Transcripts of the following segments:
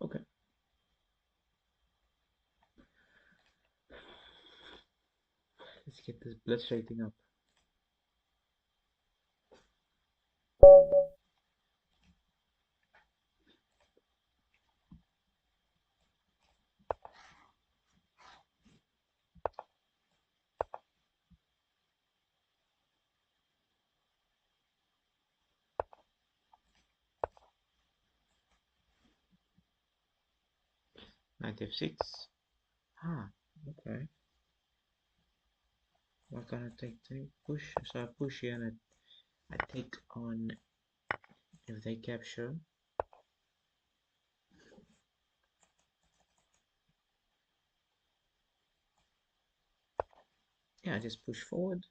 Okay. Let's get this Blitz rating up. Knight f6. Ah, okay. What can I take? Push. So I push here and I take on if they capture. Yeah, I just push forward.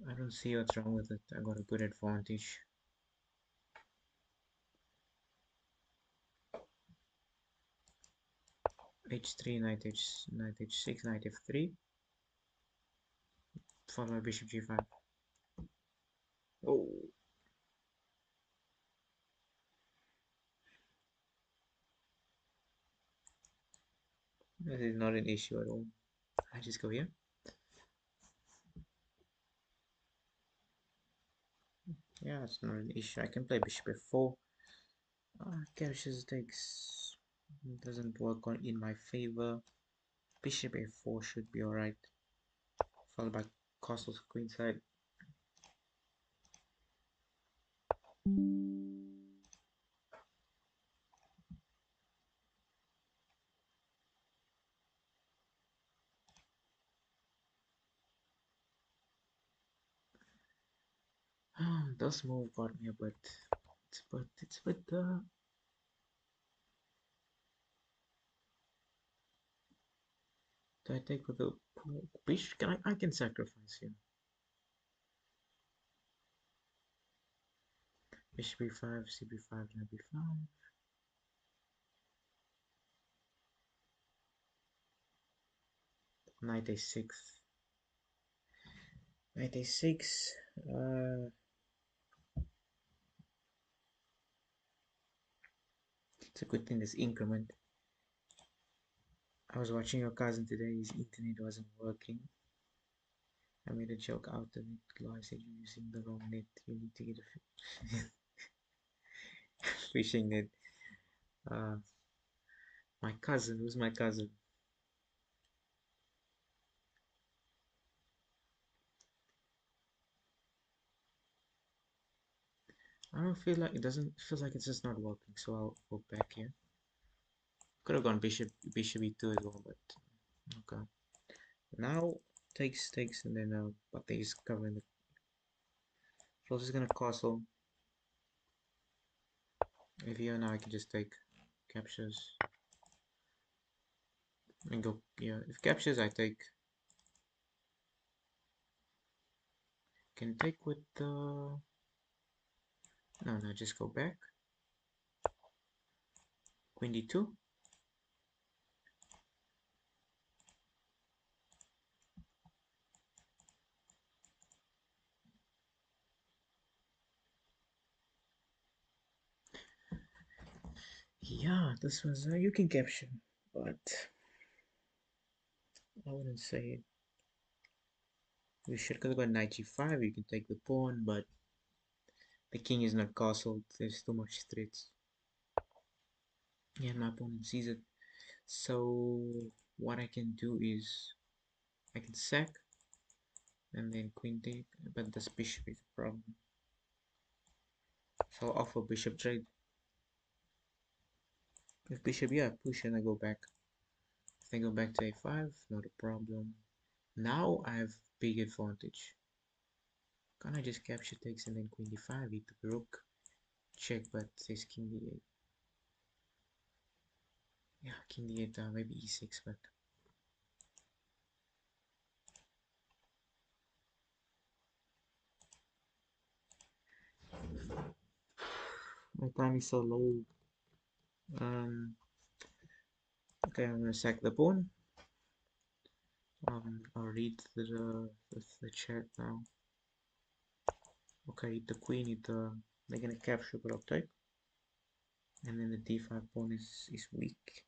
I don't see what's wrong with it. I got a good advantage. H3, knight h6, knight f3, followed by bishop g5. Oh, this is not an issue at all. I just go here. Yeah, it's not an issue. I can play bishop f4. Captures takes doesn't work on in my favor. Bishop a4 should be alright. Followed by castle queenside. This move got me a bit. It's a bit. Do I take with the bishop? I can sacrifice here. Bishop b5, cb5, knight b5. Knight a6. Knight a6. It's a good thing this increment. I was watching your cousin today. His internet wasn't working. I made a joke out of it. I said you're using the wrong net. You need to get a fishing net. Uh, my cousin. Who's my cousin? I don't feel like it doesn't feel like it's just not working. So I'll go back here. Could have gone bishop e2 as well, but okay. Now takes and then but he's covering the. So I'm just gonna castle. If here now I can just take captures and go. Yeah, if captures I take. Can take with the. No, just go back. Queen d2. Yeah, this was you can capture, but I wouldn't say it. We should have got knight g5. You can take the pawn, but the king is not castled. There's too much threats. Yeah, my opponent sees it. So what I can do is I can sack and then queen take, but this bishop is a problem. So I'll offer bishop trade. If bishop, yeah, push and I go back. If I go back to a5, not a problem. Now I have big advantage. Can I just capture takes and then queen d5, eat the rook, check, but says king d8. Yeah, king d8, maybe e6, but my time is so low. Okay, I'm gonna sack the pawn. I'll read the chat now. Okay, the queen, they're gonna capture, but I'll take. And then the d5 pawn is weak.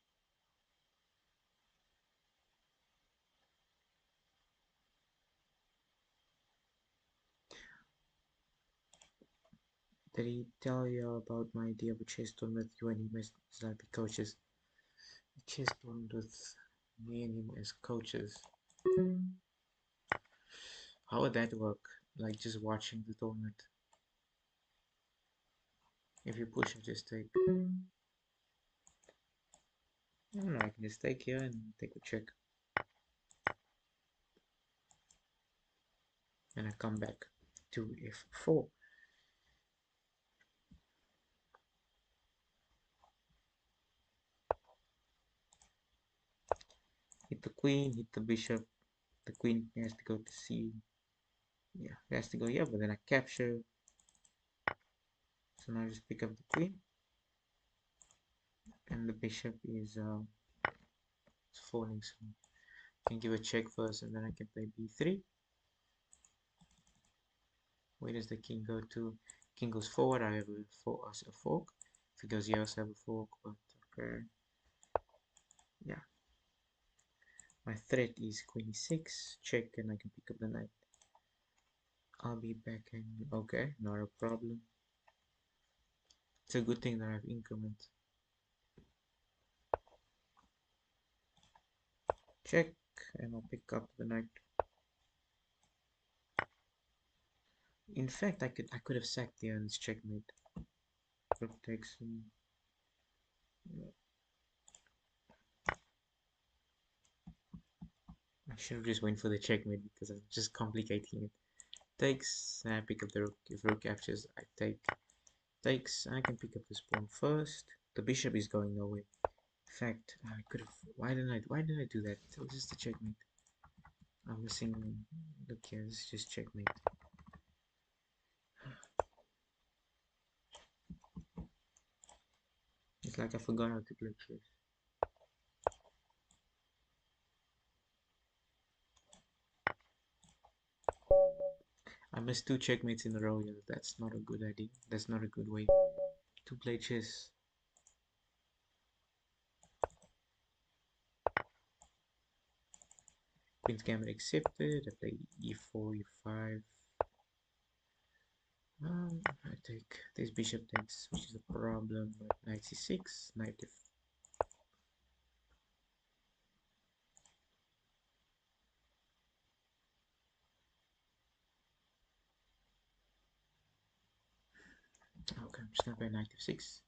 Did he tell you about my idea of a chess tournament with you and him as like coaches? A chess tournament with me and him as coaches. How would that work? Like just watching the tournament. If you push, I just take. I don't know. I can just take here and take a check, and I come back to f4. Hit the queen, hit the bishop. The queen has to go to c. Yeah, it has to go here, but then I capture. So now I just pick up the queen, and the bishop is falling. So I can give a check first, and then I can play b3. Where does the king go to? King goes forward. I have a fork. If he goes here, I also have a fork. But okay, yeah. My threat is queen e6. Check, and I can pick up the knight. I'll be back, and okay, not a problem. It's a good thing that I have increment. Check, and I'll pick up the knight. In fact, I could have sacked the and checkmate. Rook takes. I should have just went for the checkmate because I'm just complicating it. Takes, and I pick up the rook. If rook captures, I take. Takes, and I can pick up this pawn first. The bishop is going nowhere. In fact, I could have. Why did I do that? It was just a checkmate. I'm missing. Look here, this is just checkmate. It's like I forgot how to play chess. I missed two checkmates in a row here. That's not a good idea. That's not a good way to play chess. Queen's gambit accepted. I play e4, e5. I take this bishop takes, which is a problem. But knight c6, knight f. Okay, I'm just gonna play knight f6.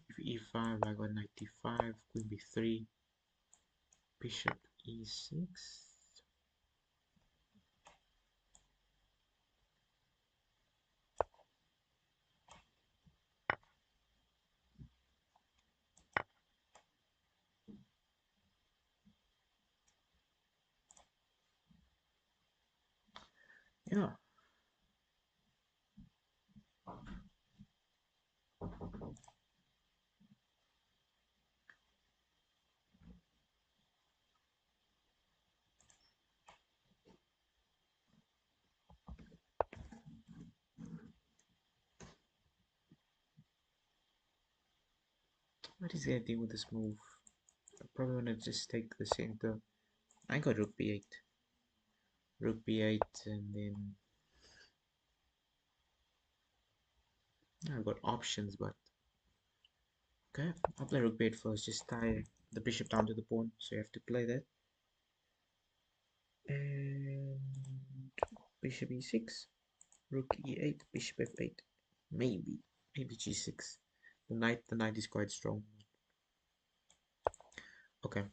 If e5, I got knight d5, queen b3, bishop e6. Yeah. What is the idea with this move? I probably want to just take the center. I got rook b8. Rook b8 and then I've got options, but okay, I'll play rook b8 first, just tie the bishop down to the pawn, so you have to play that. And bishop e6, rook e8, bishop f8, maybe g6. The knight is quite strong. Okay,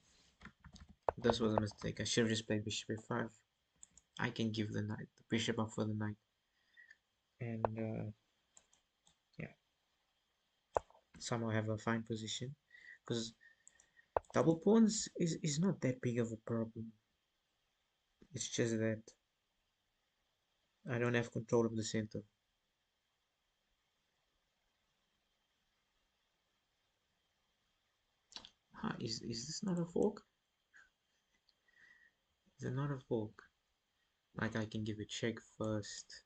this was a mistake. I should have just played bishop f5. I can give the bishop up for the knight, and yeah, somehow have a fine position because double pawns is not that big of a problem. It's just that I don't have control of the center. Huh, is this not a fork? Is it not a fork? Like I can give a check first.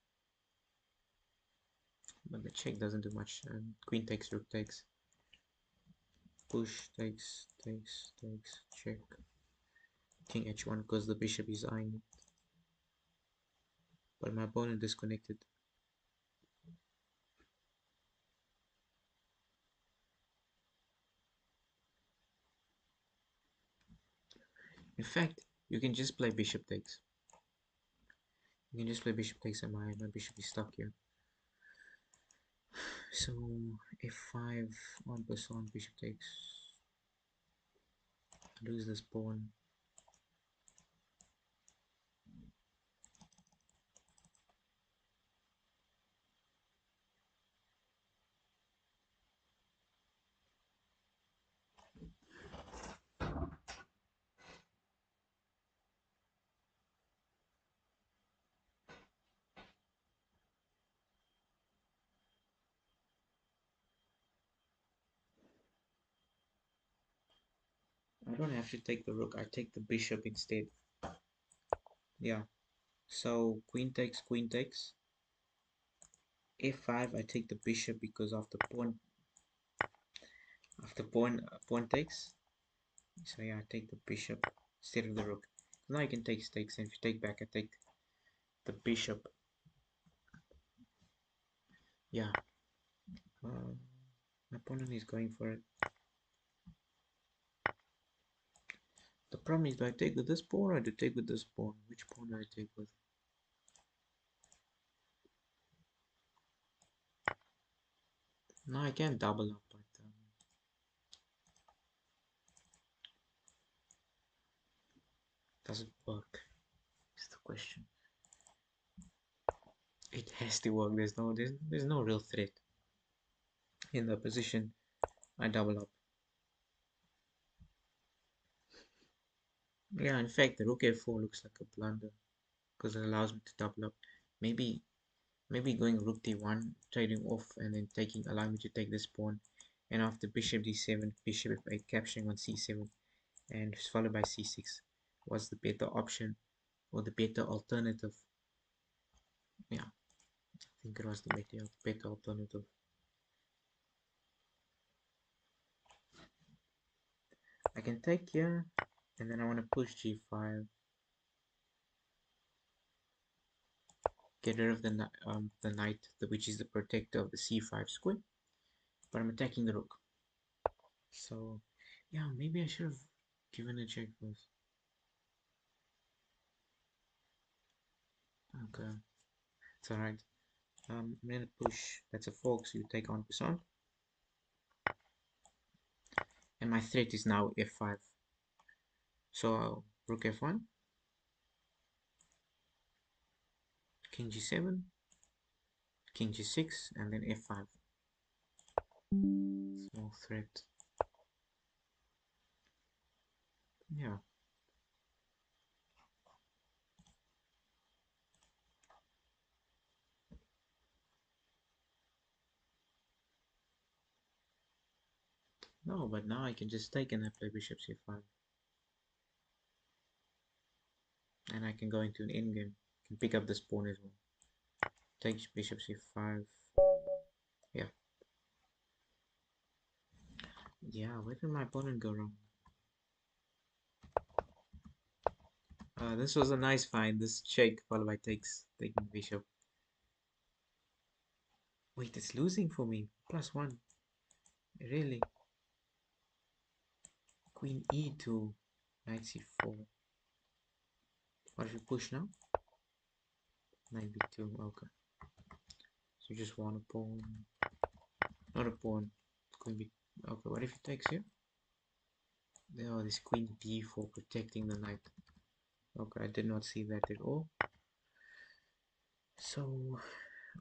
but the check doesn't do much. And queen takes, rook takes, push takes, check. King h1 because the bishop is eyeing it. But my opponent disconnected. In fact, you can just play bishop takes. You can just play bishop takes and my bishop is stuck here. So f5 on plus on bishop takes. Lose this pawn. I don't have to take the rook, I take the bishop instead. Yeah. So queen takes, f5 I take the bishop because after pawn takes. So yeah, I take the bishop instead of the rook. Now I can take stakes, and if you take back, I take the bishop. Yeah. My opponent is going for it. The problem is, do I take with this pawn or do I take with this pawn? Which pawn do I take with? No, I can double up, but does it work? Is the question. It has to work. There's no real threat in the position. I double up. Yeah, in fact, the rook f4 looks like a blunder because it allows me to double up. Maybe going rook d1, trading off, and then allowing me to take this pawn, and after bishop d7, bishop f8, capturing on c7, and followed by c6 was the better option or the better alternative. Yeah, I think it was the better alternative. I can take here, and then I want to push g5, get rid of the knight, which is the protector of the c5 square, but I'm attacking the rook. So yeah, maybe I should have given a check first. Okay, it's alright. I'm gonna push. That's a fork, so you take on passant. And my threat is now f5. So rook f1, king g7, king g6, and then f5. Small threat. Yeah. No, but now I can just take and I play bishop c5. And I can go into an endgame. I can pick up this pawn as well. Take bishop c5. Yeah. Yeah, where did my opponent go wrong? This was a nice find. This check followed by taking bishop. Wait, it's losing for me. +1. Really? Queen e2. Knight c4. What if you push now? Knight b2. Okay. So you just want a pawn. Not a pawn. Queen b. Okay, what if he takes here? Oh, this queen d4 protecting the knight. Okay, I did not see that at all. So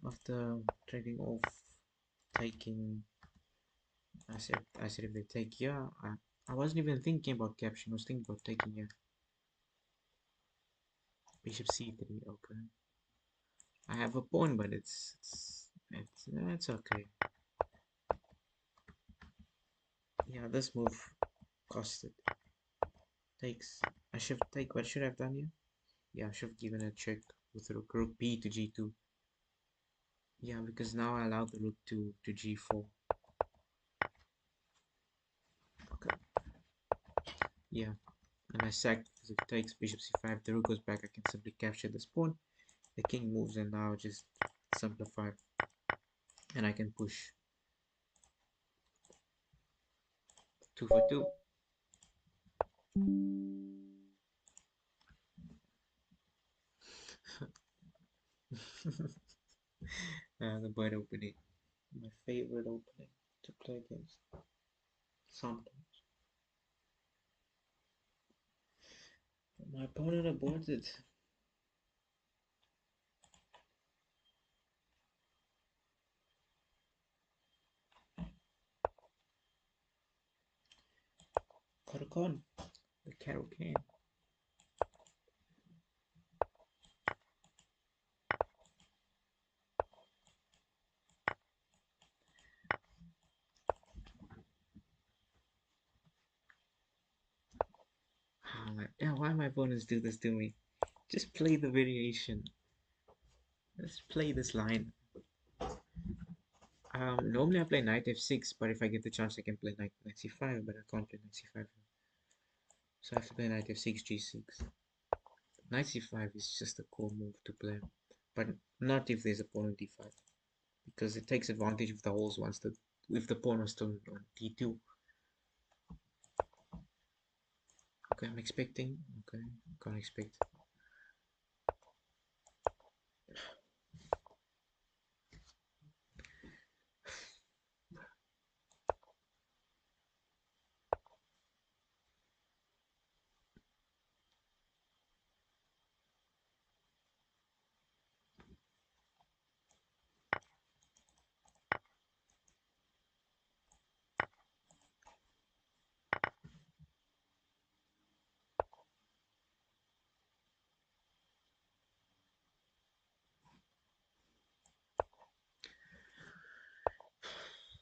after trading off, taking, I said if they take here, I wasn't even thinking about capturing. I was thinking about taking here. Bishop c3. Okay. I have a pawn, but it's okay. Yeah, this move costed. Takes. I should take. What should I have done here? Yeah, I should have given a check with rook b to g2. Yeah, because now I allow the rook to g4. Okay. Yeah, and I sack because if it takes bishop c5, the rook goes back. I can simply capture this pawn. The king moves, and now just simplify, and I can push 2 for 2. The bird opening, my favorite opening to play against. Sometimes my opponent aborted. Cotacon, the carol can. Yeah, why my opponents do this to me? Just play the variation. Let's play this line. Normally I play knight f6, but if I get the chance, I can play knight c5, but I can't play knight c5. So I have to play knight f6, g6. Knight c5 is just a cool move to play, but not if there's a pawn on d5, because it takes advantage of the holes once if the pawn was still on d2. Okay, I'm expecting. Okay, can't expect.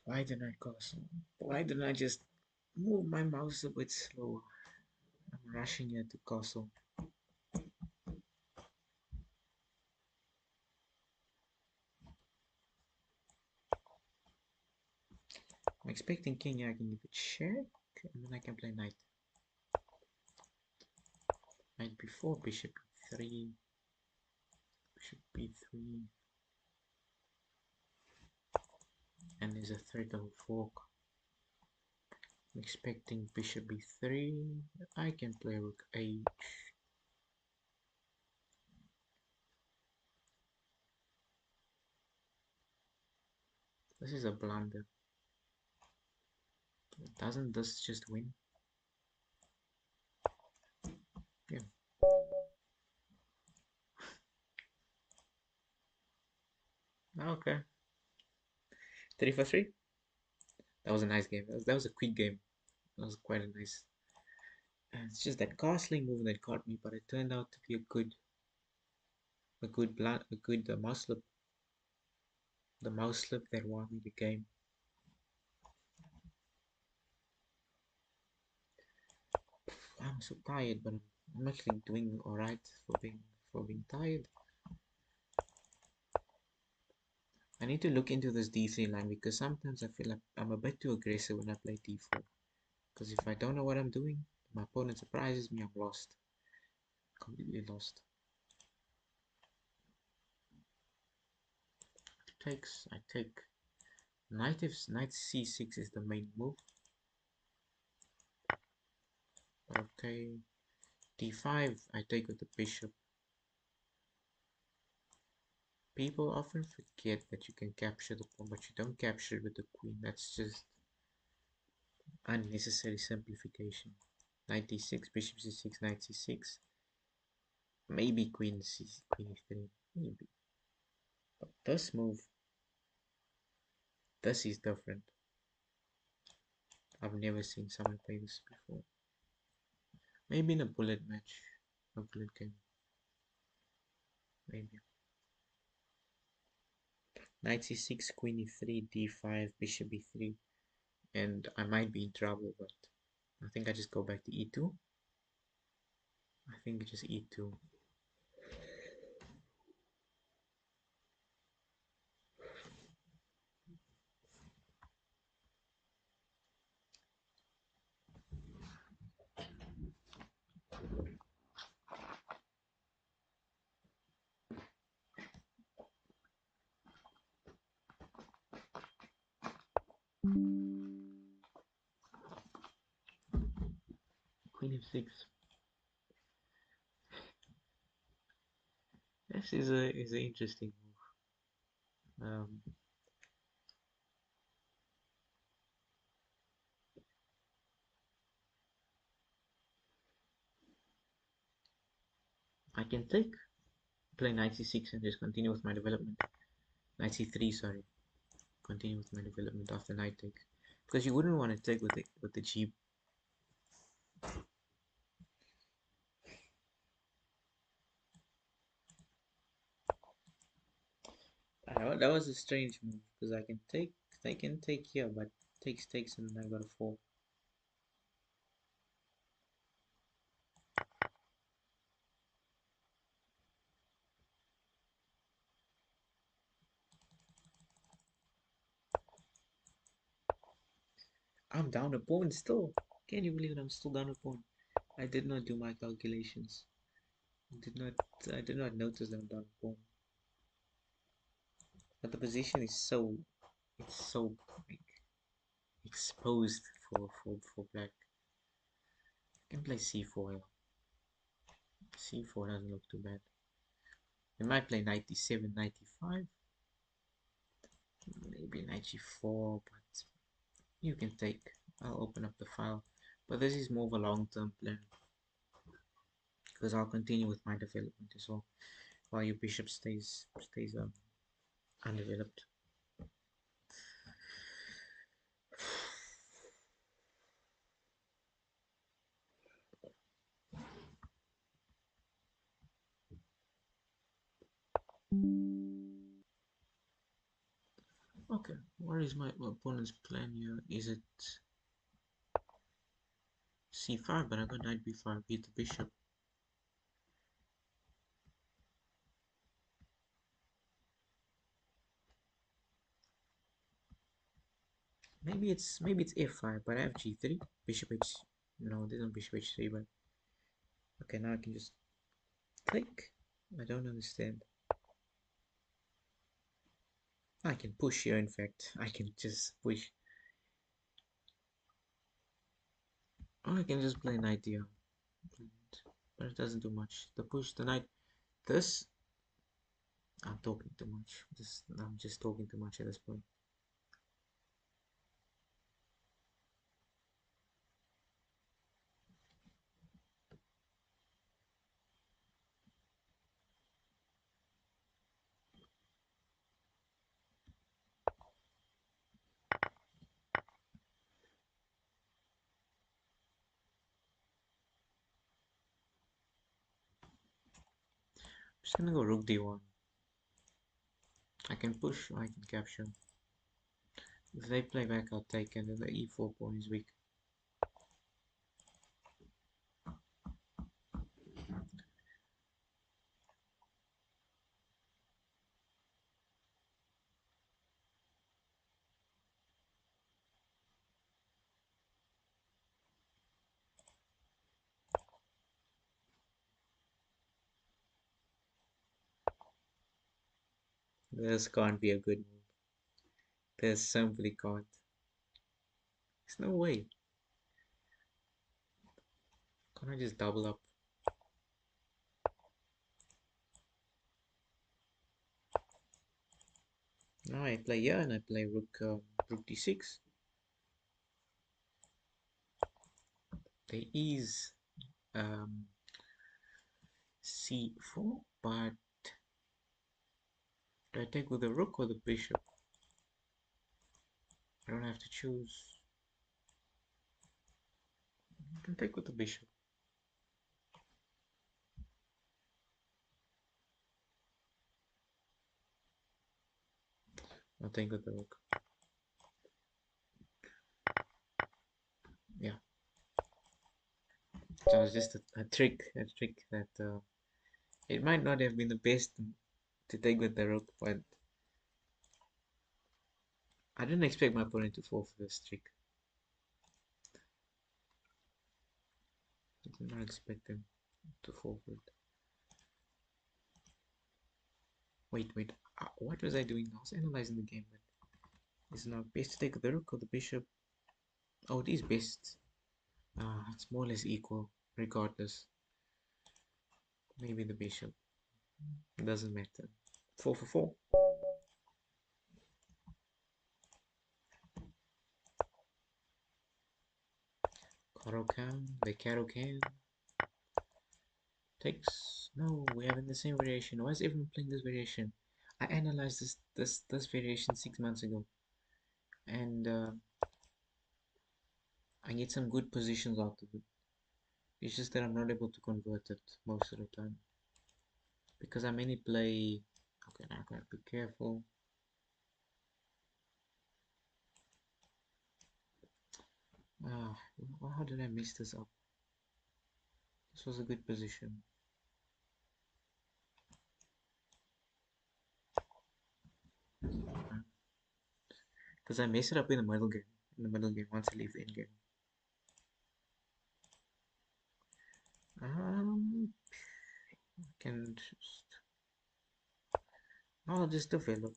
Why didn't I castle? Why didn't I just move my mouse a bit slower? I'm rushing here to castle. I'm expecting king. I can give it check, and then I can play knight. Knight b4, bishop e3, bishop b3, and there's a threat of a fork. I'm expecting bishop b3. I can play rook h. This is a blunder. Doesn't this just win? Yeah. Okay. 3 for 3. That was a nice game. That was a quick game. That was quite a nice. It's just that castling move that caught me, but it turned out to be a good mouse slip. The mouse slip that won me the game. I'm so tired, but I'm actually doing alright for being tired. I need to look into this d3 line because sometimes I feel like I'm a bit too aggressive when I play d4. Because if I don't know what I'm doing, my opponent surprises me, I'm lost. Completely lost. I take knight c6 is the main move. Okay, d5 I take with the bishop. People often forget that you can capture the pawn, but you don't capture it with the queen. That's just unnecessary simplification. Knight d6, bishop c6, knight c6. Maybe queen e3. Maybe. But this move, this is different. I've never seen someone play this before. Maybe in a bullet match, a bullet game. Maybe. Knight c6, queen e3, d5, bishop e3. And I might be in trouble, but I think I just go back to e2. I think just e2. Queen f6. This is an interesting move. I can take play knight c6 and just continue with my development. Knight c3, sorry. Continue with my development after knight takes. Because you wouldn't want to take with the g. That was a strange move because I can take here, but takes and then I got a 4. I'm down a pawn still. Can you believe it? I'm still down a pawn. I did not do my calculations. Did not I did not notice that I'm down a pawn. But the position is it's so like exposed for black. I can play c4 here. C4 doesn't look too bad. I might play 97, 95. Maybe 94, but you can take. I'll open up the file. But this is more of a long-term plan because I'll continue with my development as well while your bishop stays undeveloped. Okay, what is my opponent's plan here? Is it c5? But I got knight b5, beat the bishop. Maybe it's f5, but I have g3, bishop h. No, there's no bishop h3, but okay, now I can just take. I don't understand. I can push here. In fact, I can just push. Or I can just play knight here, but it doesn't do much. The push, the knight. This, I'm talking too much. I'm just talking too much at this point. I'm just gonna go rook d1. I can push or I can capture. If they play back, I'll take, and then the e4 pawn is weak. This can't be a good move. This simply can't. There's no way. Can't I just double up? Now I play here and I play rook d6. There is c4, but do I take with the rook or the bishop? I don't have to choose. I can take with the bishop. I'll take with the rook. Yeah. So it's just a trick that it might not have been the best to take with the rook, but I didn't expect my opponent to fall for this trick. I did not expect him to fall for it. Wait, what was I doing? I was analyzing the game, but it's not best to take the rook or the bishop. Oh, it is best. It's more or less equal, regardless. Maybe the bishop. Doesn't matter. 4 for 4. Karokan, the Karokan takes. No, we have in the same variation. Why is everyone playing this variation? I analyzed this variation 6 months ago, and I get some good positions out of it. It's just that I'm not able to convert it most of the time because I mainly play. Okay, now I gotta be careful. Ah, how did I mess this up? This was a good position. Because I mess it up in the middle game. In the middle game, once I leave the end game. I can just. I'll just develop.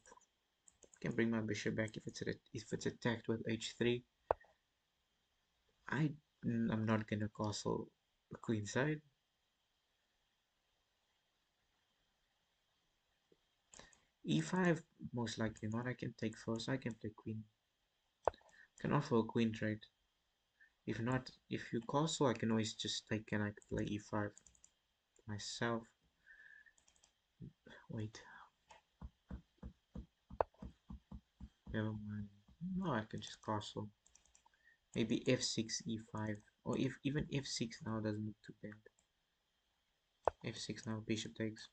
I can bring my bishop back if it's attacked with h3. I'm not gonna castle the queen side. e5 most likely not. I can take first. I can play queen. I can offer a queen trade. If not, if you castle, I can always just take and I can play e5 myself. Wait. Never mind. No, I can just castle. Maybe f6, e5. Or if even f6 now doesn't look too bad. f6 now, bishop takes.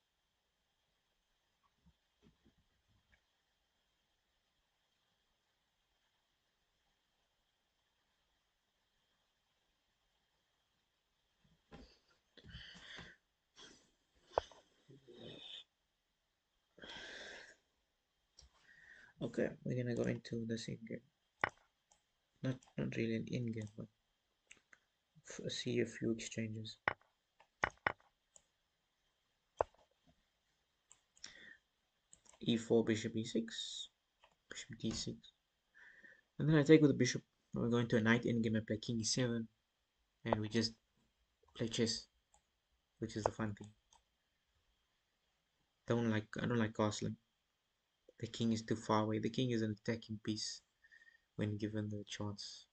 Okay, we're gonna go into the same game. Not really an in-game, but see a few exchanges. e4, bishop e6, bishop d6. And then I take with the bishop. We're going to a knight in-game. I play king e7. And we just play chess, which is the fun thing. I don't like castling. The king is too far away. The king is an attacking piece when given the chance.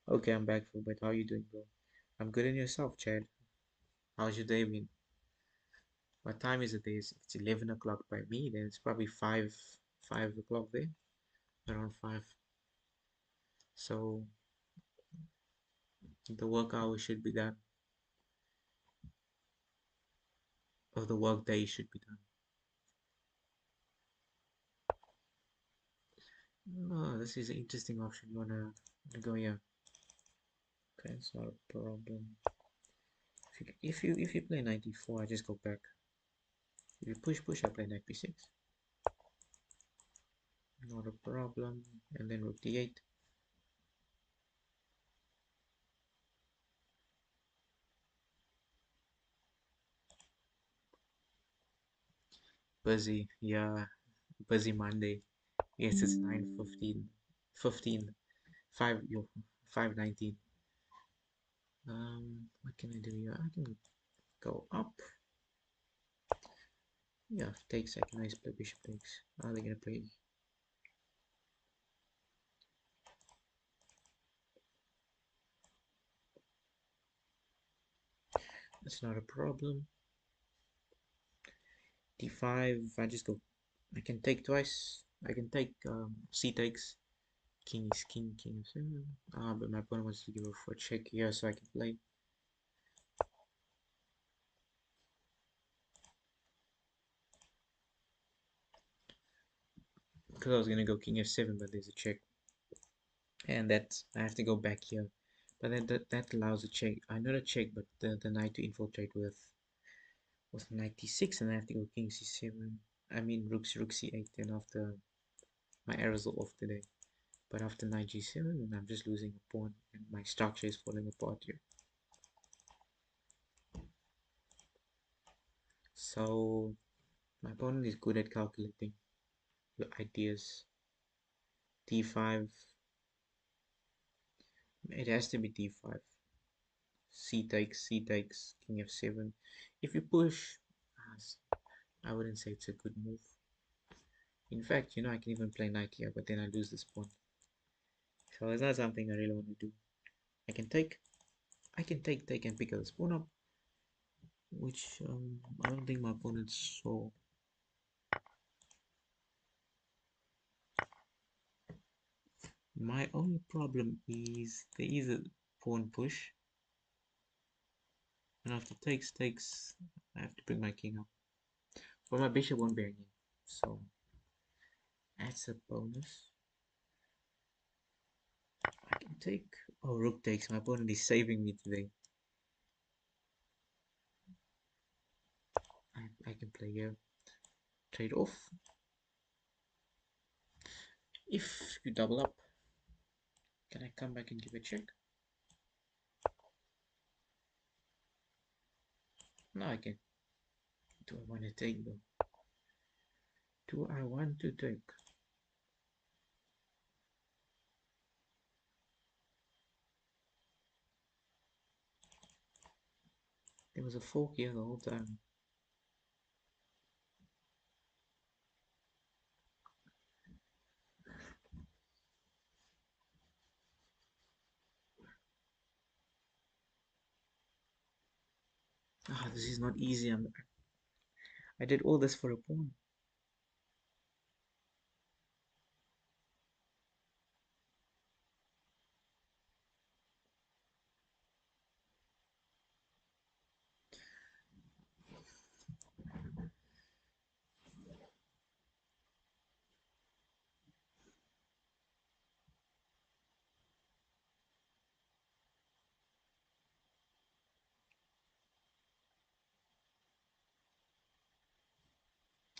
Okay, I'm back for a bit. How are you doing, bro? I'm good in yourself, Chad. How's your day been? What time is it there? If it's 11 o'clock by me, then it's probably 5 o'clock there, around 5. So the work hours should be done, or the work day should be done. Oh, this is an interesting option. You wanna go here? Okay, it's not a problem. If you play 94, I just go back. If you push, I play knight b6. Not a problem. And then rook d8. Busy, yeah, busy Monday. Yes, it's 9:15, 15, 5, yo, 5:19. What can I do here? I can go up. Yeah, takes. I can always play bishop takes. Are they gonna play? That's not a problem. d5. I just go. I can take twice. I can take c takes. King is king. King is. But my opponent wants to give a for check here, so I can play. Because I was gonna go king f7, but there's a check, and that I have to go back here. But then that allows a check. I not a check, but the knight to infiltrate with 96, and I have to go king c7. I mean rook c8. Then after my arrows are off today, but after knight g7, I'm just losing a pawn, and my structure is falling apart here. So my opponent is good at calculating the ideas. d5. It has to be d5. C takes, king f7. If you push, I wouldn't say it's a good move. In fact, I can even play knight here, but then I lose this pawn. So it's not something I really want to do. I can take and pick this pawn up, which I don't think my opponent saw. My only problem is there is a pawn push, and after takes, I have to bring my king up. But my bishop won't be hanging, so that's a bonus. I can take. Oh, rook takes. My opponent is saving me today. I can play here. Trade off. If you double up, can I come back and give a check? No, I can. Do I want to take though? Do I want to take? There was a fork here the whole time. Ah, this is not easy. I did all this for a pawn.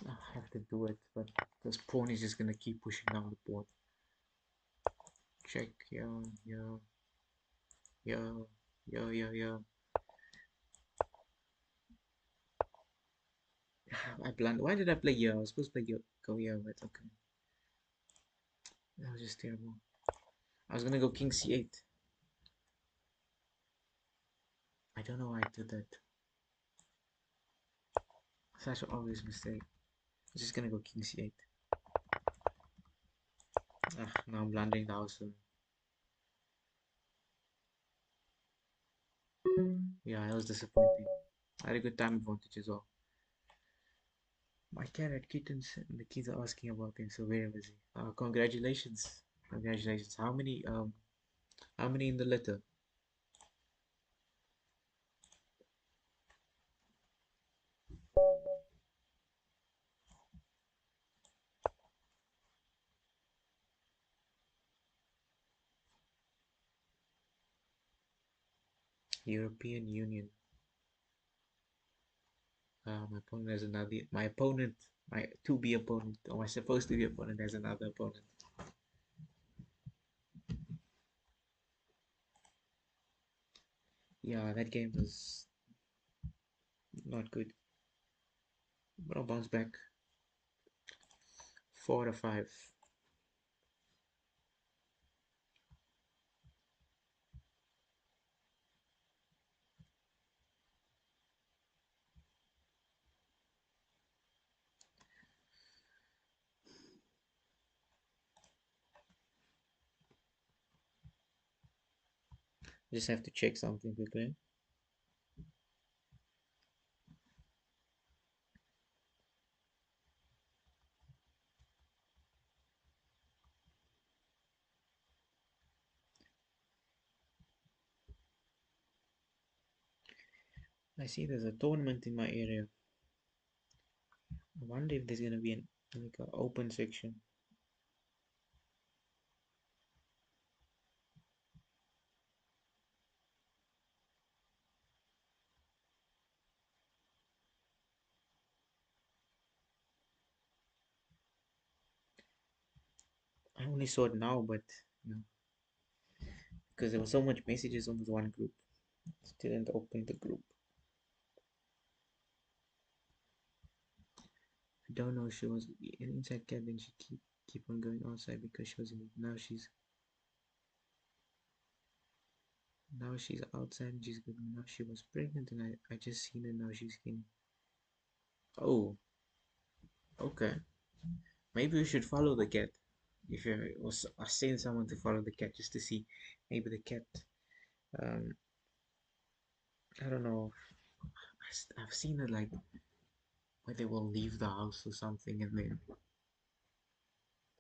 I have to do it, but this pawn is just gonna keep pushing down the board. Check, yeah, yeah, yeah, yeah, yeah, yeah. I blundered. Why did I play yeah? I was supposed to play yeah, go yeah, but okay. That was just terrible. I was gonna go king c8. I don't know why I did that. Such an obvious mistake. I was just gonna go king c8. Ah, now I'm blundering the house. Yeah, it was disappointing. I had a good time advantage as well. My cat had kittens, and the kids are asking about him. So where was he? Congratulations, congratulations. How many in the litter? European Union. My opponent has another. My opponent, my to-be opponent, or my supposed to be opponent, has another opponent. Yeah, that game was not good. But I'll bounce back. 4 to 5. Just have to check something quickly. I see there's a tournament in my area. I wonder if there's gonna be an open section. I only saw it now, but you know, because there was so much messages on this one group, didn't open the group. I don't know. She was inside cabin. She keep on going outside because she was in. Now she's Now she's outside and she's good. Now she was pregnant and I just seen her, now she's skinny. Oh, okay. Maybe we should follow the cat. If you was send someone to follow the cat just to see maybe the cat. Um, I don't know. I've seen it like where they will leave the house or something and then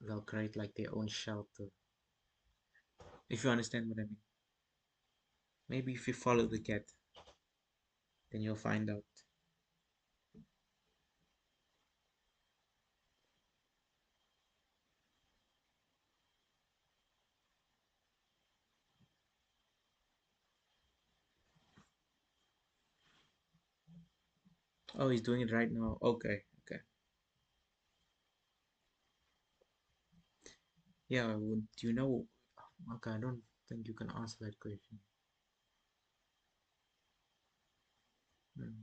they'll create like their own shelter. If you understand what I mean. Maybe if you follow the cat, then you'll find out. Oh, he's doing it right now. Okay, okay. Yeah, would you know? Okay, I don't think you can answer that question. Hmm.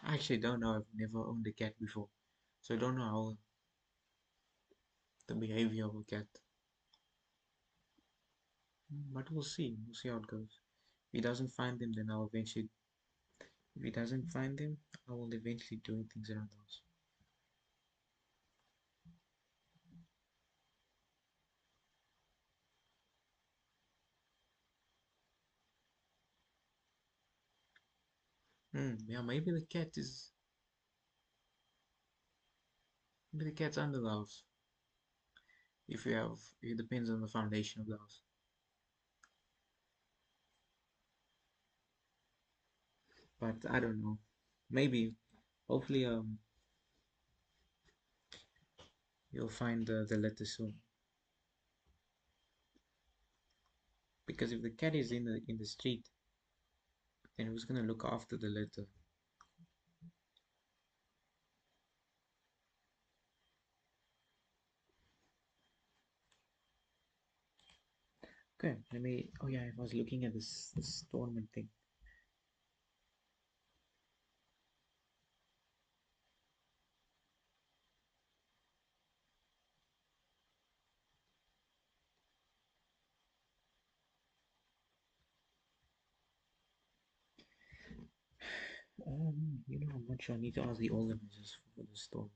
I actually don't know. I've never owned a cat before, so I don't know how the behavior of a cat. But we'll see. We'll see how it goes. If he doesn't find them, then I'll eventually. If he doesn't find them, I will eventually doing things around the house. Yeah, maybe the cat's under the house. If you have, it depends on the foundation of the house. But I don't know. Maybe, hopefully, you'll find the letter soon. Because if the cat is in the street, then who's gonna look after the letter? Okay, let me. Oh yeah, I was looking at this tournament thing. I'm not sure. I need to ask the organizers for this tournament.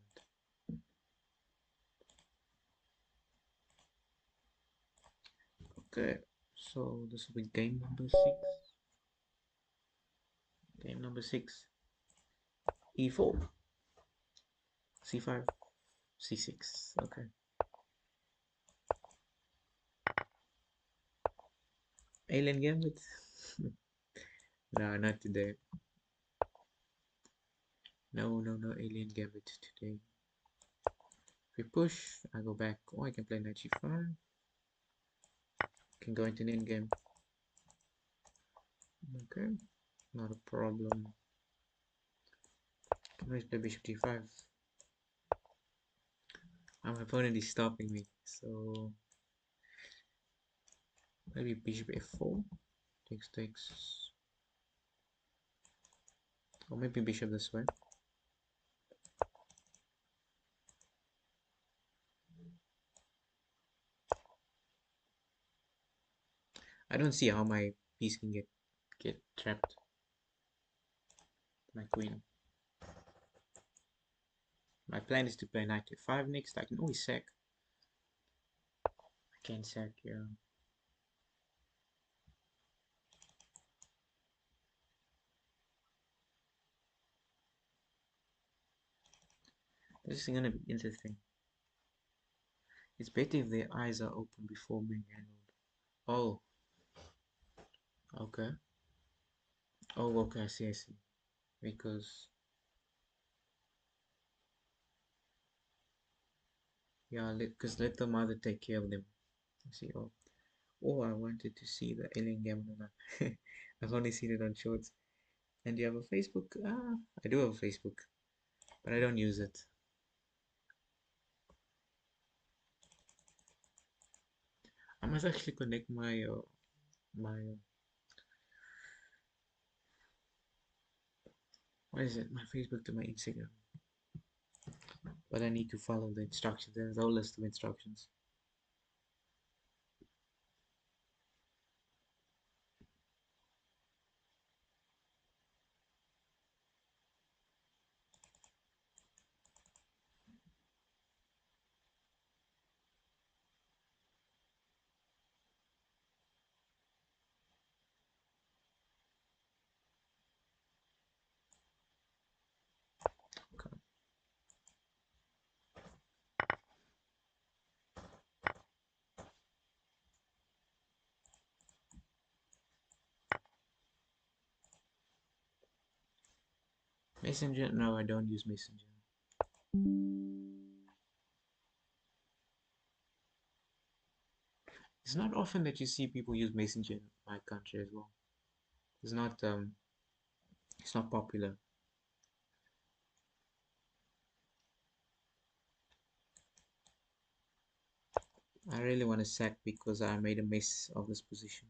Okay, so this will be game number six. Game number six. E4, C5, C6. Okay. Alien Gambit? No, not today. No, no, no Alien Gambit today. If we push, I go back. Oh, I can play knight g5. Can go into an endgame. Okay, not a problem. Can always play bishop d5. My opponent is stopping me, so maybe bishop f4. Takes. Or maybe bishop this way. I don't see how my piece can get trapped. My queen. My plan is to play knight f5 next. I can always sack. I can sack, yeah. This is gonna be interesting. It's better if their eyes are open before being handled. Oh, okay. Oh, okay, I see. Because, yeah, because let the mother take care of them. I see. Oh, I wanted to see the alien game. I've only seen it on shorts. And do you have a Facebook? Ah, I do have a Facebook, but I don't use it. I must actually connect my what is it? My Facebook to my Instagram. but I need to follow the instructions. There's a whole list of instructions. Okay. Messenger? No, I don't use Messenger. It's not often that you see people use Messenger in my country as well. It's not it's not popular. I really want to sack because I made a mess of this position.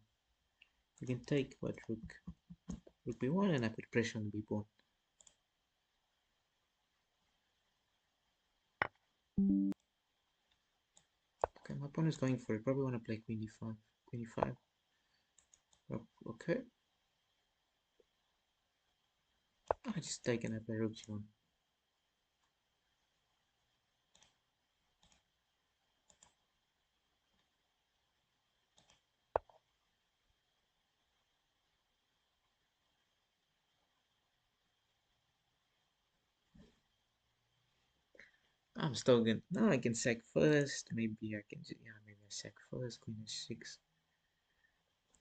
You can take what rook b1 and I put pressure on the b pawn. Okay, my pawn is going for it. Probably want to play queen d5. Queen e5. Okay. I just take and I play rook g1. I'm still gonna. No, I can sack first. Maybe I can. Yeah, maybe I sack first. Queen h6.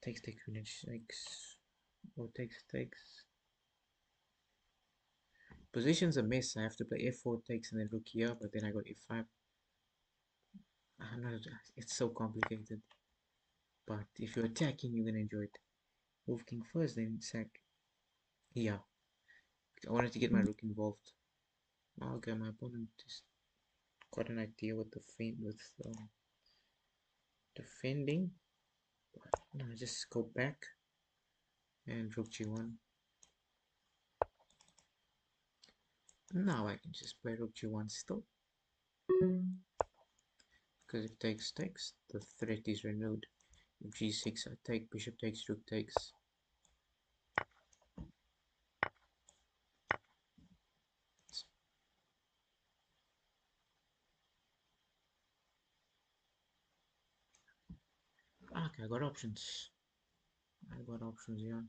Takes, queen h6. Or takes. Position's a mess. I have to play f4 takes and then rook here, but then I got f5. I'm not. It's so complicated. But if you're attacking, you're gonna enjoy it. Move king first, then sack. Yeah. I wanted to get my rook involved. Okay, my opponent just got an idea with the defending. No, just go back and rook g1. Now I can just play rook g1 still. Because if takes, the threat is renewed. If g6 I take, bishop takes, rook takes. Okay, I got options. Yeah.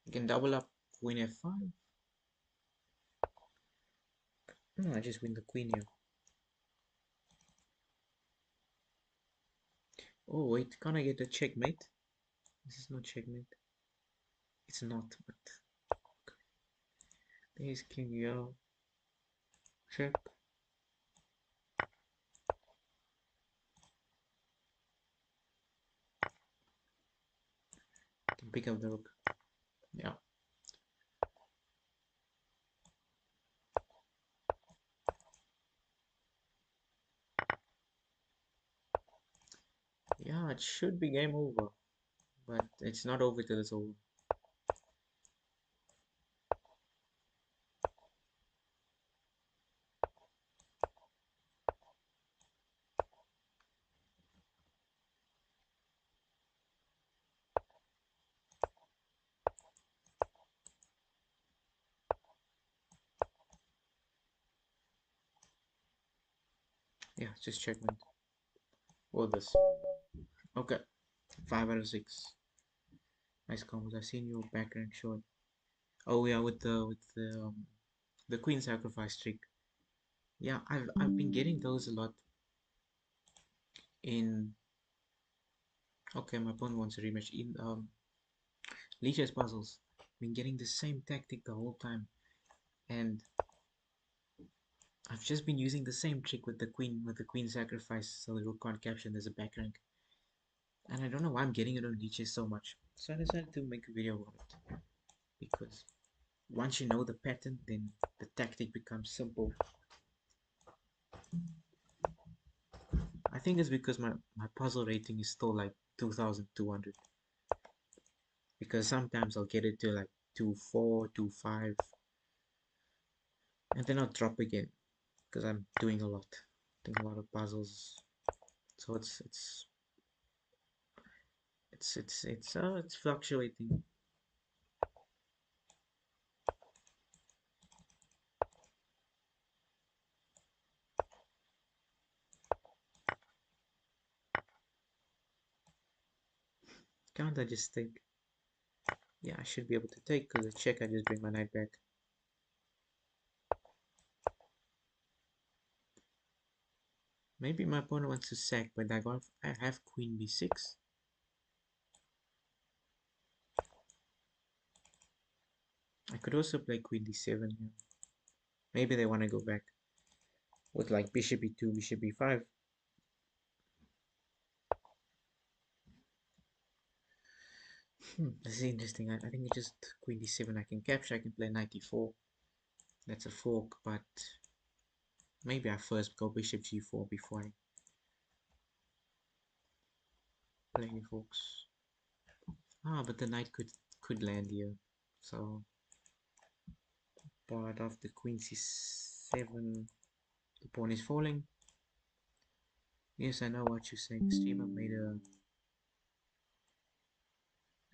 You can double up queen f5. No, I just win the queen here. Oh wait, can't I get a checkmate? This is not checkmate. It's not, but there's king here. Check. Can pick up the rook. Yeah. Yeah, it should be game over. But it's not over till it's over. Yeah, just checkmate. Or this. Okay. 5 out of 6. Nice combos. I seen your background shot. Oh yeah, with the queen sacrifice trick. Yeah, I've been getting those a lot in. Okay, my opponent wants a rematch in Leech's puzzles. Been getting the same tactic the whole time, and I've just been using the same trick with the queen sacrifice, so the rook can't capture. And there's a back rank, and I don't know why I'm getting it on Leech's so much. So I decided to make a video about it because once you know the pattern, then the tactic becomes simple. I think it's because my puzzle rating is still like 2200, because sometimes I'll get it to like 2.4, 2.5, and then I'll drop again. because I'm doing a lot of puzzles. So it's fluctuating. Can't I just take? Yeah, I should be able to take because the check I just bring my knight back. Maybe my opponent wants to sack, but I have queen b6. I could also play queen d7 here. Maybe they want to go back with like bishop e2, bishop e5. This is interesting. I think it's just queen d7 I can capture. I can play knight e4. That's a fork, but maybe I first go bishop g4 before I play any forks. Ah, but the knight could land here. So part of the queen c7, the pawn is falling. Yes, I know what you're saying.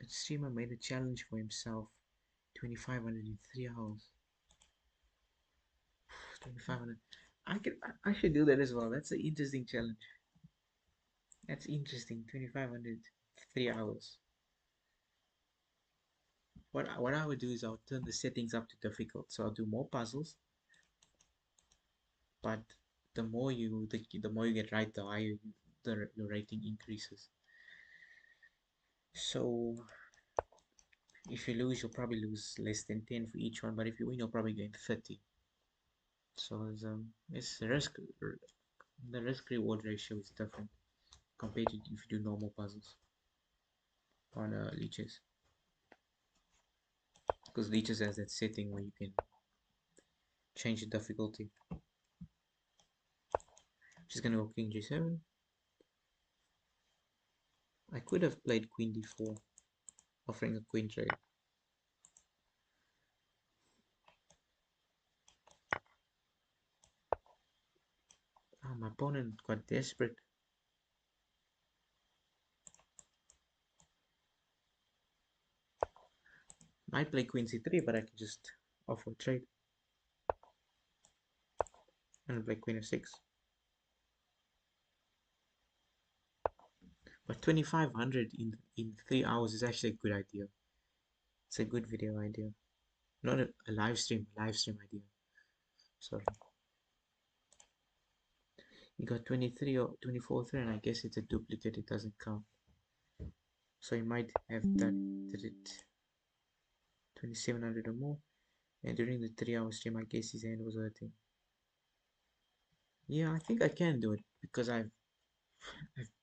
Streamer made a challenge for himself. 2500 in 3 hours. 2500. I should do that as well. That's an interesting challenge. That's interesting. 2500 3 hours. What I would do is I'll turn the settings up to difficult. So I'll do more puzzles. But the more you get right, the higher the rating increases. So if you lose, you'll probably lose less than 10 for each one. But if you win, you'll probably gain 30. So it's the risk reward ratio is different compared to if you do normal puzzles on leeches, because leeches has that setting where you can change the difficulty. Just gonna go king g7. I could have played queen d4, offering a queen trade. Oh, my opponent got desperate. Might play queen c3, but I can just offer a trade and play queen f6. But 2500 in 3 hours is actually a good idea. It's a good video idea, not a live stream idea. Sorry. You got 23 or 24 3, and I guess it's a duplicate, it doesn't count. So you might have did it 2700 or more. And during the 3 hour stream, I guess his hand was hurting. Yeah, I think I can do it because I've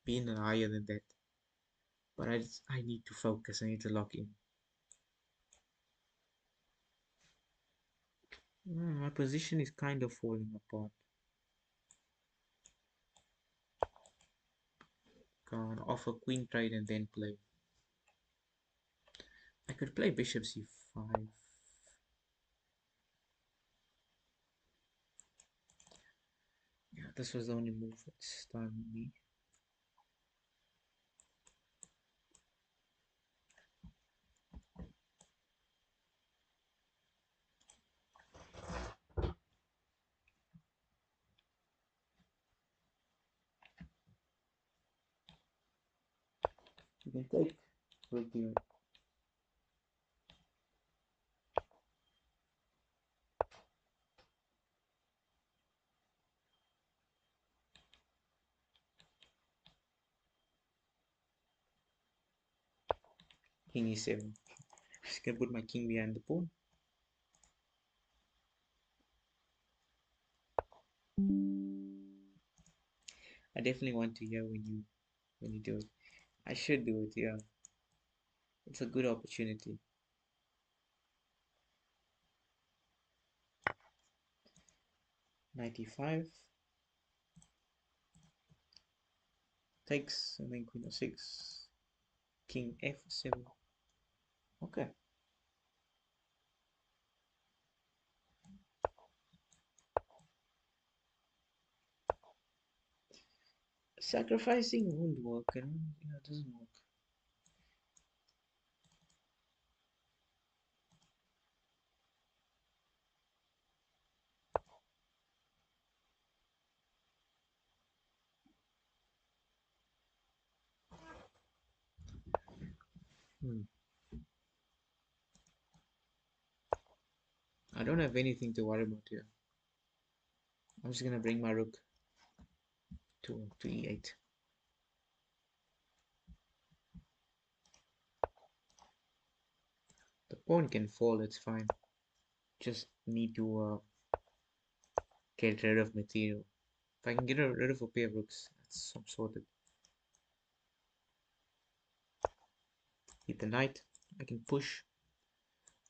been higher than that. But I need to focus, I need to lock in. My position is kind of falling apart. Can offer queen trade and then play. I could play bishop c5. Yeah, this was the only move that's time me. You can take with your king e7. Just gonna put my king behind the pawn. I definitely want to hear when you do it. I should do it, yeah. It's a good opportunity. Knight e5 takes, and then queen f6, king f7. Okay. Sacrificing won't work, you know? Yeah, it doesn't work. Hmm. I don't have anything to worry about here. I'm just gonna bring my rook to e8. The pawn can fall, it's fine. Just need to get rid of material. If I can get rid of a pair of rooks, that's some sorted. Hit the knight. I can push,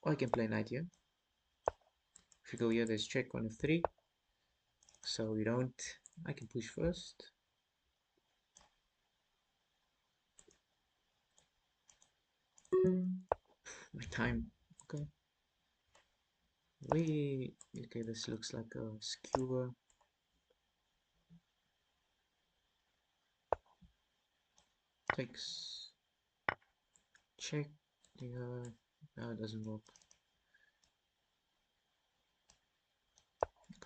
or I can play knight here. If you go here, there's check on f3. So we don't. I can push first. My time. Okay. Wait. Okay, this looks like a skewer. Takes. Check. Yeah. No, it doesn't work.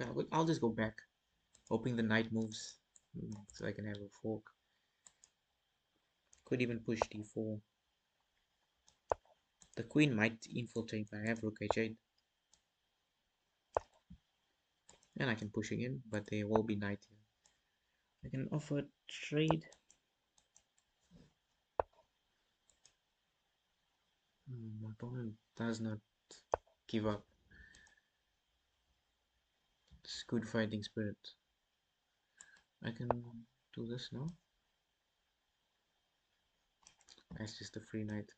Okay, I'll just go back, hoping the knight moves, so I can have a fork. Could even push d4. The queen might infiltrate if I have rook h8. And I can push again, but there will be knight here. I can offer trade. My opponent does not give up. It's good fighting spirit. I can do this now. That's just a free knight.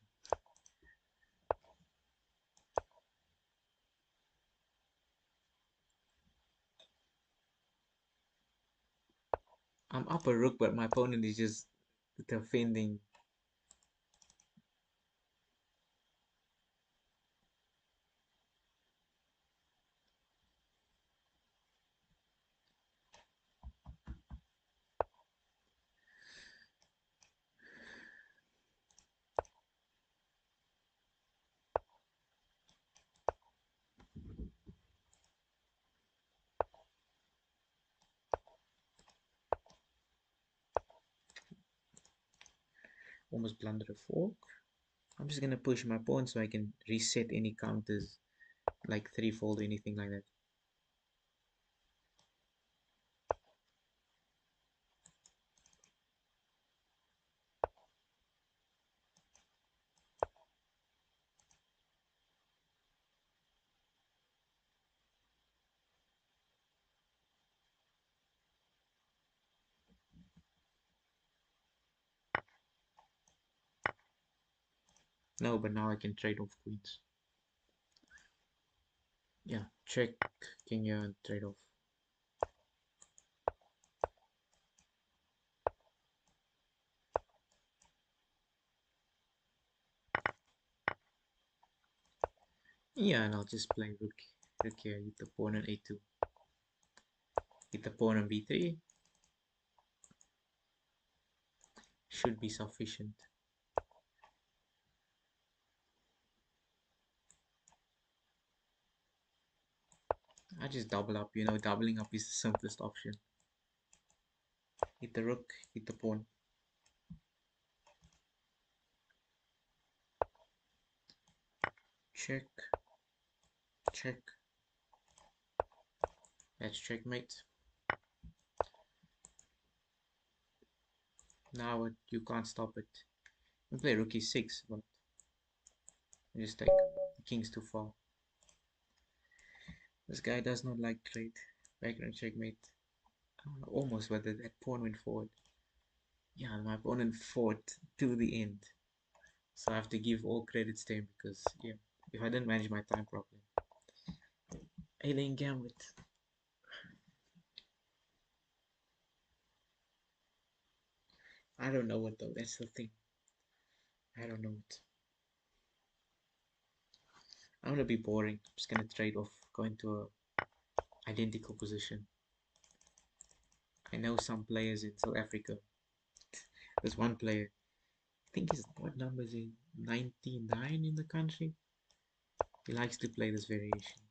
I'm up a rook, but my opponent is just defending. Almost blundered a fork. I'm just gonna push my pawn so I can reset any counters, like threefold or anything like that. No, but now I can trade off queens. Yeah, check king here and trade off. Yeah, and I'll just play rook here, hit the pawn on a2. Hit the pawn on b3. Should be sufficient. I just double up, you know, doubling up is the simplest option. Hit the rook, hit the pawn. Check, check. That's checkmate. Now you can't stop it. You can play rook e6, but you just take the king's too far. This guy does not like trade. Background checkmate. Almost, but that pawn went forward. Yeah, my opponent fought to the end. So I have to give all credits to him because, yeah, if I didn't manage my time properly. Alien Gambit. I don't know what though, that's the thing. I don't know it. I'm gonna be boring. I'm just gonna trade off, go into a identical position. I know some players in South Africa There's one player, I think he's, what number is he? 99 in the country. He likes to play this variation,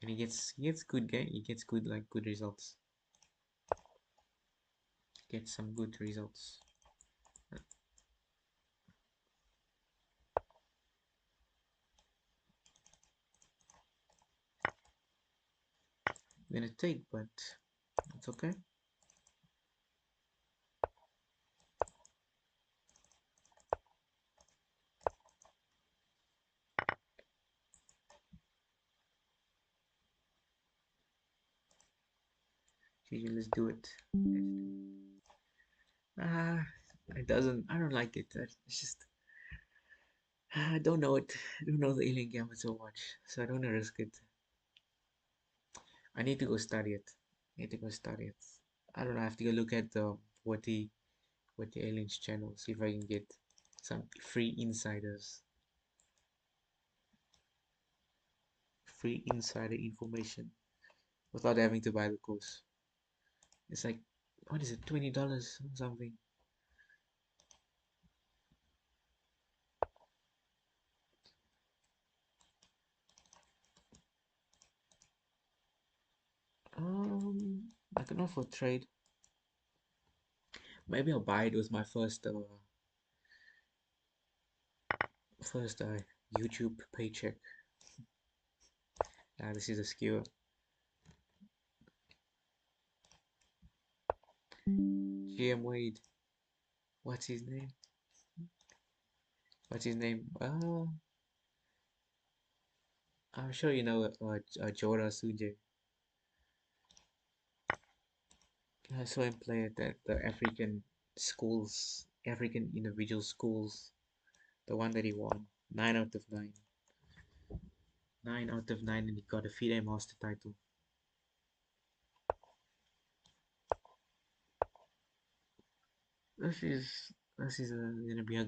and he gets good game. He gets good results. Gets some good results. I'm gonna take, but it's okay. GG, let's do it. Ah, it doesn't. I don't like it. It's just I don't know it. I don't know the alien gambit so much, so I don't want to risk it. I need to go study it. I need to go study it. I don't know. I have to go look at the what the aliens channel. See if I can get some free insiders, free insider information without having to buy the course. It's like, what is it, $20 or something? I can offer trade. Maybe I'll buy it with my first YouTube paycheck. Ah, this is a skewer. GM Wade. What's his name? What's his name? I'm sure you know Jora Suje. I saw him play at the African schools, African individual schools. The one that he won. 9 out of 9. 9 out of 9, and he got a FIDE Master title. This is gonna be a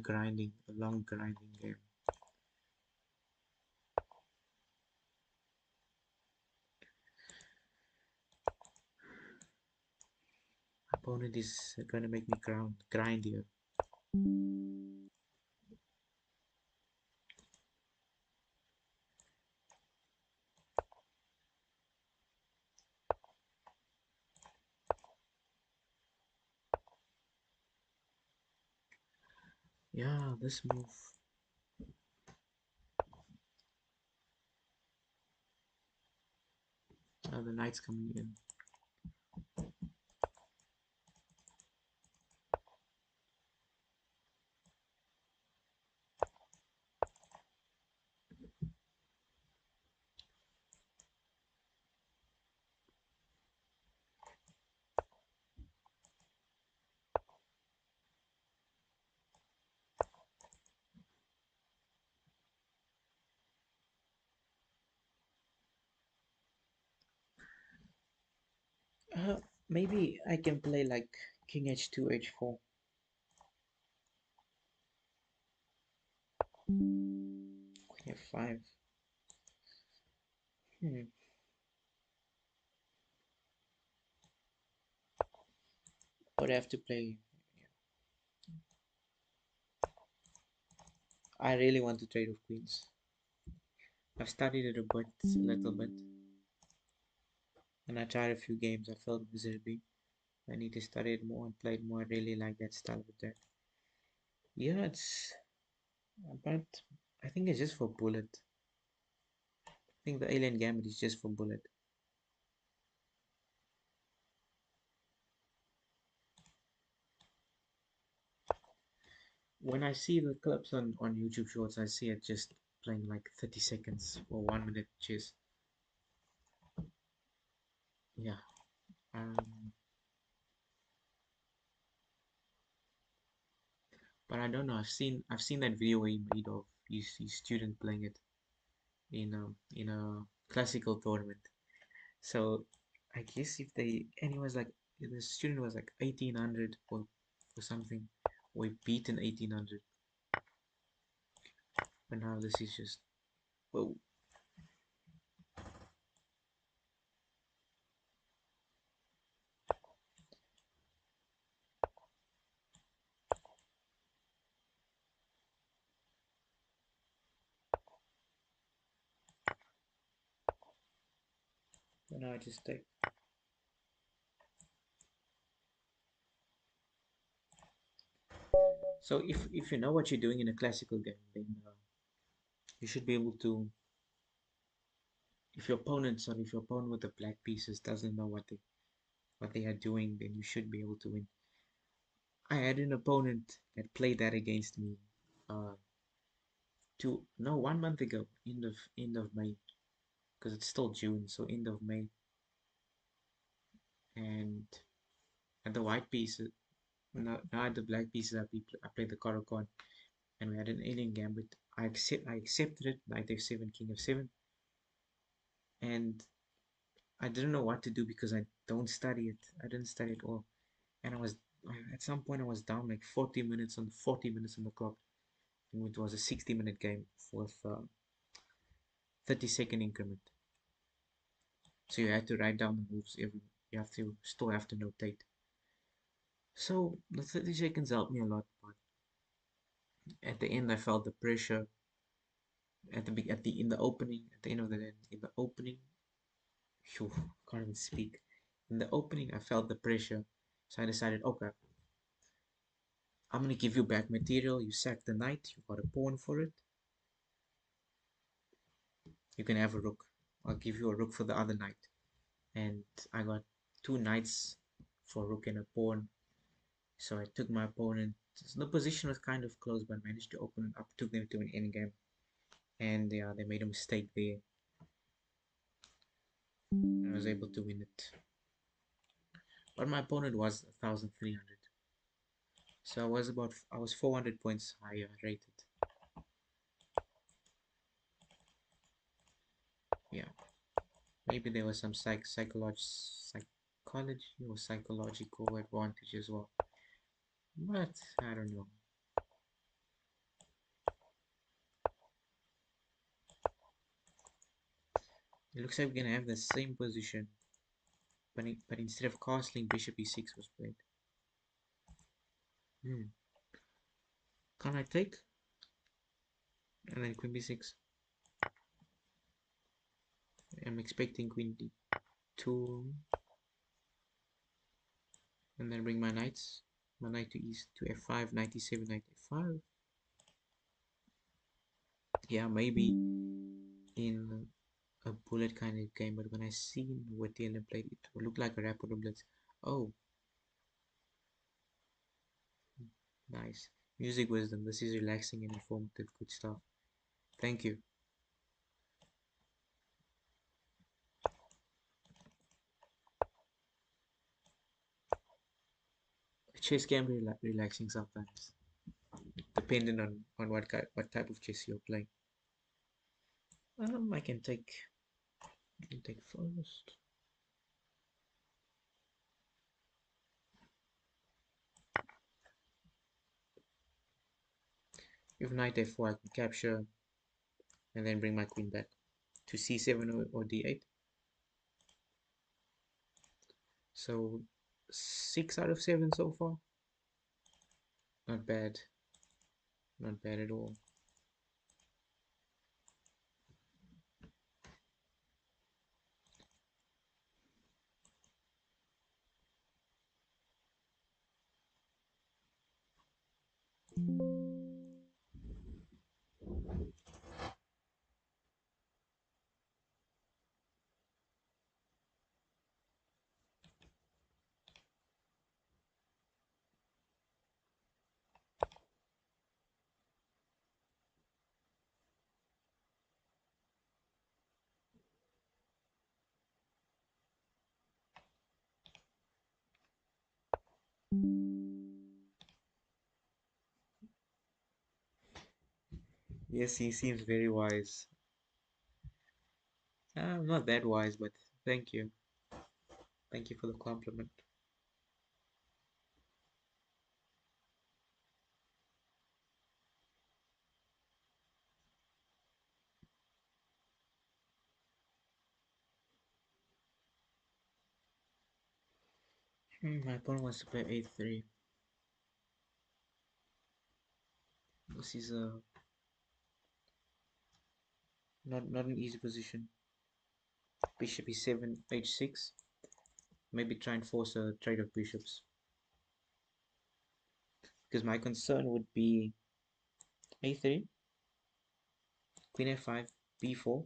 long grinding game. Opponent is gonna make me grind here. Yeah, this move. The knight's coming in. Maybe I can play like King H2 H4. Queen F5. Hmm. But I have to play. I really want to trade with queens. I've studied it a little bit, and I tried a few games. I failed miserably. I need to study it more and play it more. I really like that style with that. Yeah, but I think it's just for bullet. I think the alien gambit is just for bullet. When I see the clips on YouTube Shorts, I see it just playing like 30 seconds or 1 minute chess. Yeah. Um, but I don't know. I've seen that video where he made of his student playing it in a classical tournament. So I guess if they and he was like the student was like 1800 or something, or he beaten 1800. But now this is just whoa. And now I just take. So if you know what you're doing in a classical game, then you should be able to. If your opponent with the black pieces doesn't know what they are doing, then you should be able to win. I had an opponent that played that against me, uh, 1 month ago, end of May, because it's still June, so end of May, and at the white pieces, now at the black pieces, I played the Korokon, and we had an alien gambit. I accepted it, knight f7, king f7, and I didn't know what to do because I don't study it. I didn't study it all, and at some point I was down like 40 minutes on the clock, and it was a 60-minute game with 30-second increment. So you had to write down the moves every. You still have to notate. So the 30 seconds helped me a lot, but at the end I felt the pressure in the opening, at the end of the day, in the opening, phew, can't even speak. In the opening, I felt the pressure, so I decided, okay, I'm gonna give you back material. You sack the knight, you got a pawn for it. You can have a rook. I'll give you a rook for the other knight, and I got two knights for a rook and a pawn. So I took my opponent. The position was kind of close, but I managed to open it up, took them to an endgame, and yeah, they made a mistake there. I was able to win it. But my opponent was 1,300. So I was 400 points higher rated. Yeah, maybe there was some psychology or psychological advantage as well. But I don't know. It looks like we're gonna have the same position, but instead of castling, bishop e6 was played. Hmm. Can I take? And then queen b6. I'm expecting queen d2, and then bring my knights. My knight to east to f5, knight e7, knight f5. Yeah, maybe in a bullet kind of game, but when I seen what the other played, it looked like a rapid blitz. Oh, nice. Music wisdom. This is relaxing and informative. Good stuff. Thank you. Chess can be relaxing sometimes, depending on what type of chess you're playing. I can take first. If knight f4, I can capture and then bring my queen back to c7 or d8. So 6 out of 7 so far. Not bad. Not bad at all. Yes, he seems very wise. I'm not that wise, but thank you. Thank you for the compliment. My opponent wants to play a3. This is not an easy position. Bishop e7, h6. Maybe try and force a trade of bishops. Because my concern would be a3, queen a5, b4,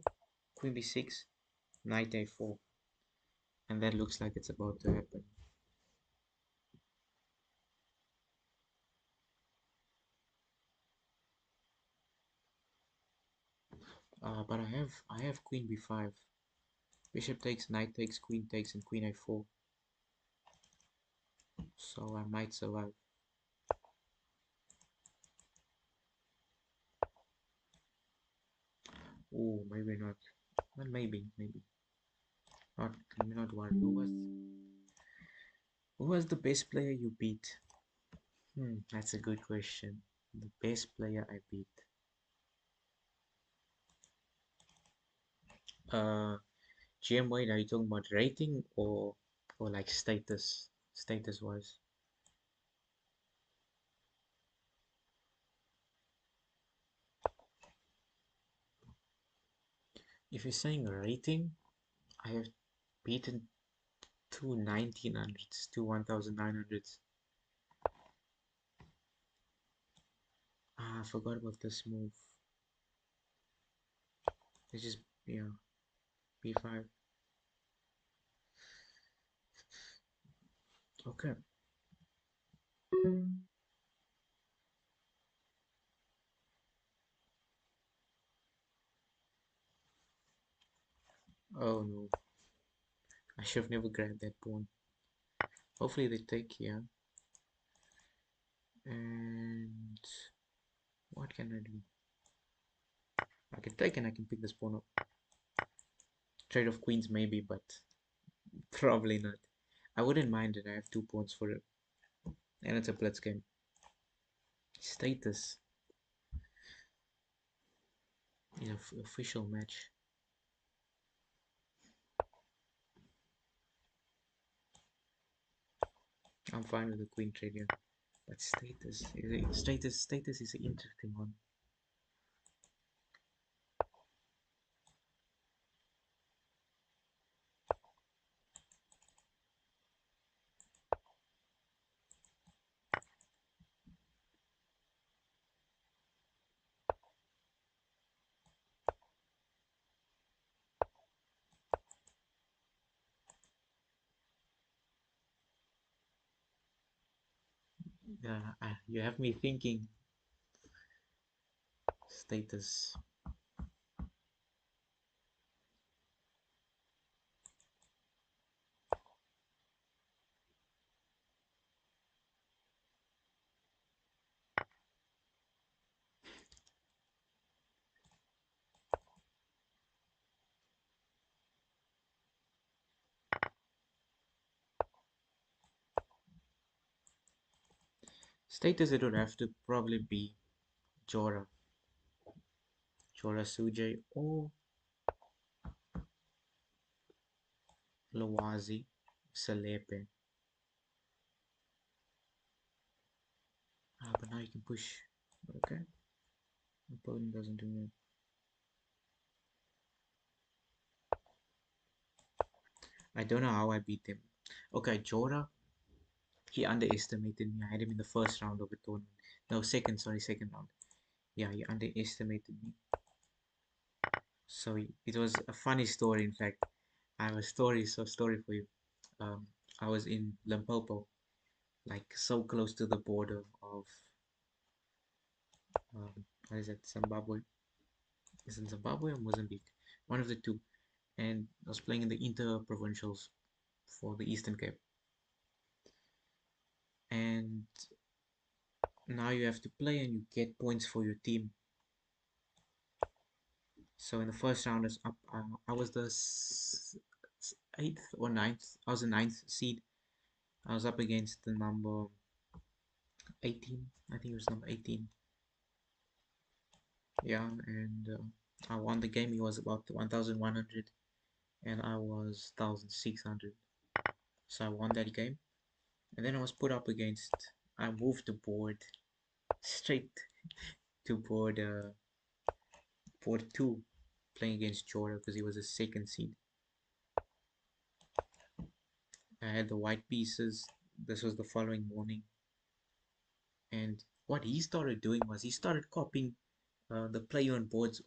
queen b6, knight a4. And that looks like it's about to happen. But I have queen b5. Bishop takes, knight takes, queen takes, and queen a4. So I might survive. Oh, maybe not. Well, maybe. Not, let me not worry. Who was the best player you beat? That's a good question. The best player I beat. Uh, GM Wade, are you talking about rating or like status wise? If you're saying rating, I have beaten two 1900s, two 1900s. I forgot about this move. It's just, yeah, b5. Okay. Oh no, I should have never grabbed that pawn. Hopefully they take here. And what can I do? I can take and I can pick this pawn up. Trade of queens maybe, but probably not. I wouldn't mind it. I have two pawns for it. And it's a blitz game. Status is an official match. I'm fine with the queen trade here. But status is an interesting one. You have me thinking. Status. Status, it would have to probably be Jora. Jora Sujay or Lawazi Salepe. But now you can push. Okay. Opponent doesn't do that. I don't know how I beat him. Okay, Jora, he underestimated me. I had him in the first round of the tournament. No, second round. Yeah, he underestimated me. So it was a funny story. In fact, I have a story for you. Um, I was in Limpopo, like so close to the border of what is it, Zimbabwe? Is it Zimbabwe or Mozambique? One of the two. And I was playing in the inter-provincials for the Eastern Cape. And now you have to play and you get points for your team. So in the first round, I was the eighth or ninth. I was the ninth seed. I was up against the number 18. I think it was number 18. Yeah, and I won the game. He was about 1,100, and I was 1,600. So I won that game. And then I was put up against. I moved the board straight to board two, playing against Jordan because he was a second seed. I had the white pieces. This was the following morning, and what he started doing was he started copying the play on boards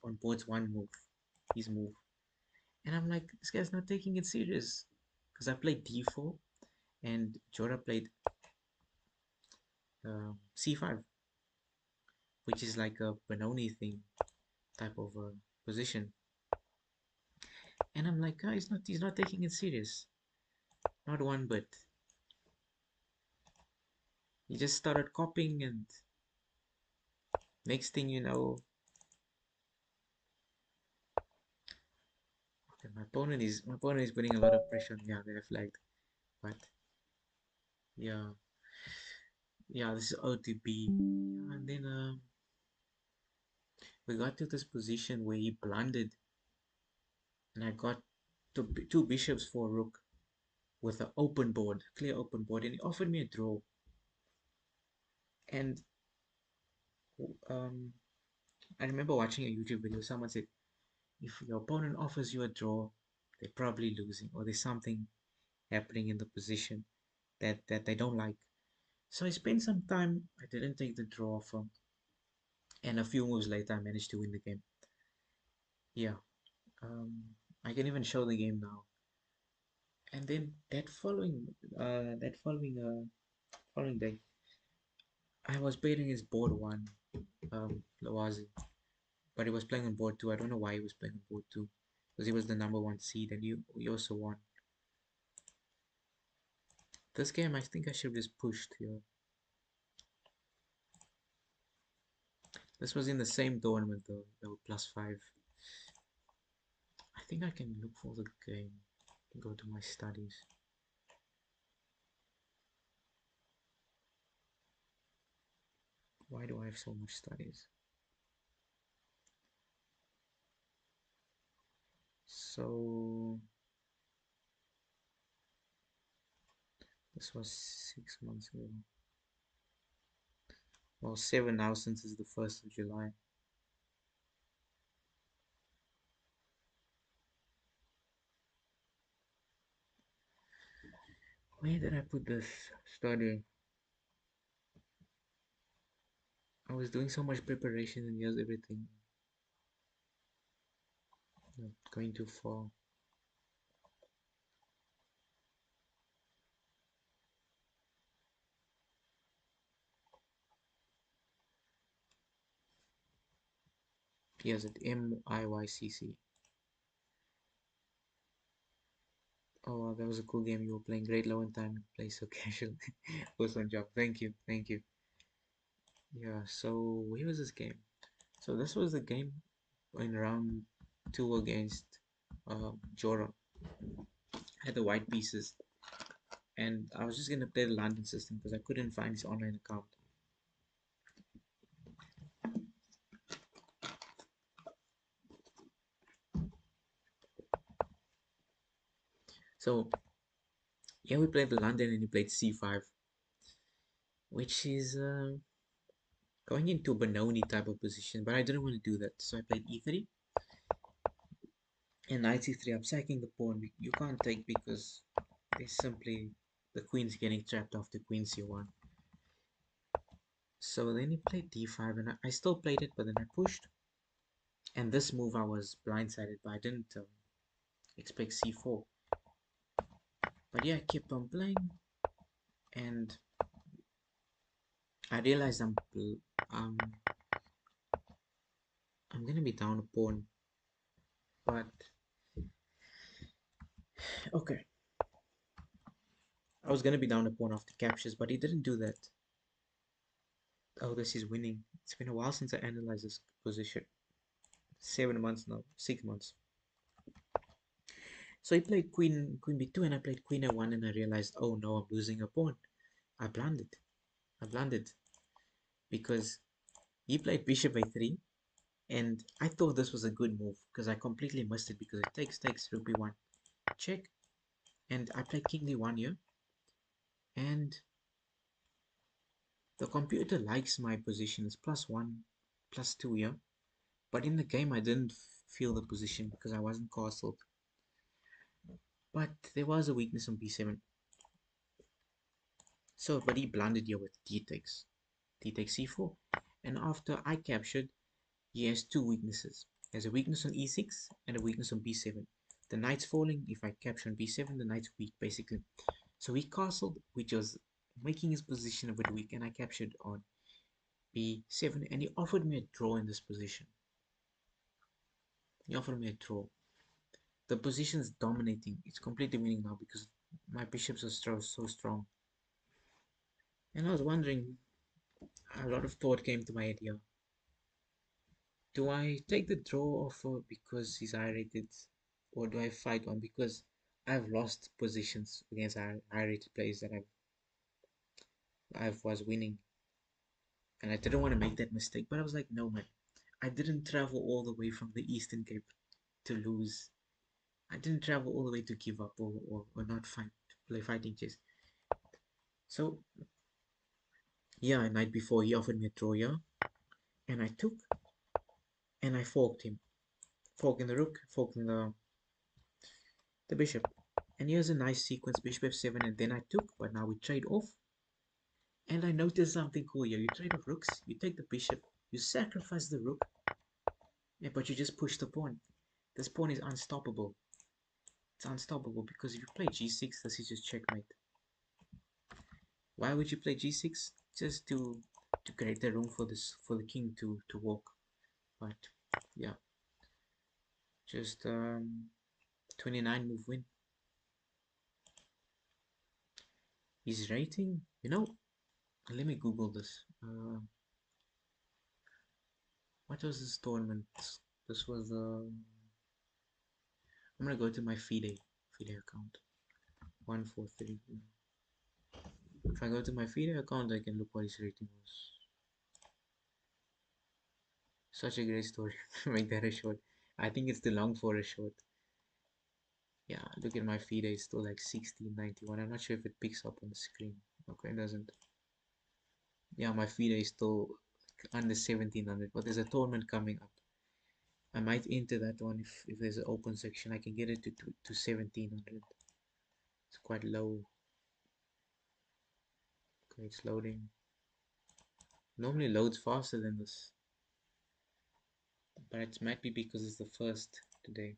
one move, his move, and I'm like, this guy's not taking it serious, because I played d4 and Jora played c5, which is like a Benoni thing type of position, and I'm like, oh, he's not taking it serious, not one bit. He just started copying, and next thing you know, okay, my opponent is putting a lot of pressure on me. Yeah, they flagged, but yeah, yeah, this is OTB. Yeah, and then we got to this position where he blundered, and I got two bishops for a rook with an open board, clear open board, and he offered me a draw. And um, I remember watching a YouTube video. Someone said, if your opponent offers you a draw, they're probably losing, or there's something happening in the position that they don't like. So I spent some time. I didn't take the draw from, and a few moves later, I managed to win the game. Yeah, I can even show the game now. And then that following day, I was playing against board one, Lawazi, but he was playing on board two. I don't know why he was playing on board two, because he was the number one seed, and he also won. This game, I think I should have just pushed here. This was in the same tournament though, the +5. I think I can look for the game. Go to my studies. Why do I have so much studies? So this was 6 months ago. Well, 7 now since it's the 1st of July. Where did I put this study? I was doing so much preparation, and here's everything. Not going too far. Here's it, MIYCC. Oh, that was a cool game you were playing. Great low in time and play so casual. Awesome job. Thank you. Thank you. Yeah, so where was this game? So this was the game in round two against Jora. I had the white pieces, and I was just gonna play the London system because I couldn't find his online account. So yeah, we played the London, and he played c5, which is going into a Benoni type of position, but I didn't want to do that, so I played e3 and knight c3. I'm sacking the pawn. You can't take because there's simply the queen's getting trapped after queen c1. So then he played d5, and I still played it, but then I pushed. And this move I was blindsided by. I didn't expect c4. But yeah, I kept on playing, and I realized um I'm gonna be down a pawn. But okay, I was gonna be down a pawn after captures, but he didn't do that. Oh, this is winning. It's been a while since I analyzed this position. 7 months now, 6 months. So he played queen b2, and I played queen a1, and I realized, oh no, I'm losing a pawn. I blundered. I blundered because he played bishop a3, and I thought this was a good move because I completely missed it because it takes rook b1 check, and I played king d1 here, and the computer likes my position. It's +1 +2 here, but in the game I didn't feel the position because I wasn't castled. But there was a weakness on b7. So, but he blundered here with d takes c4. And after I captured, he has two weaknesses. He has a weakness on e6 and a weakness on b7. The knight's falling. If I capture on b7, the knight's weak, basically. So he castled, which was making his position a bit weak, and I captured on b7, and he offered me a draw in this position. He offered me a draw. The position is dominating. It's completely winning now because my bishops are so strong. And I was wondering, a lot of thought came to my head here. Do I take the draw offer because he's high rated, or do I fight on because I've lost positions against high rated players that I was winning, and I didn't want to make that mistake. But I was like, no man, I didn't travel all the way from the Eastern Cape to lose. I didn't travel all the way to give up or not fight, play fighting chess. So yeah, night before he offered me a draw, yeah, and I took and I forked him, fork in the rook, fork in the bishop. And here's a nice sequence, bishop f7, and then I took, but now we trade off. And I noticed something cool here. You trade off rooks, you take the bishop, you sacrifice the rook, yeah, but you just push the pawn. This pawn is unstoppable. It's unstoppable because if you play g6, this is just checkmate. Why would you play g6? Just to create the room for the king to walk. But yeah, just 29 move win. His rating, let me Google this. What was this tournament? This was I'm gonna go to my FIDE account. 143. If I go to my FIDE account, I can look what his rating was. Such a great story. Make that a short. I think it's too long for a short. Yeah, look at my FIDE. It's still like 1691. I'm not sure if it picks up on the screen. Okay, it doesn't. Yeah, my FIDE is still under 1700. But there's a tournament coming up. I might enter that one if there's an open section. I can get it to 1700. It's quite low. Okay, it's loading. Normally loads faster than this, but it might be because it's the first today.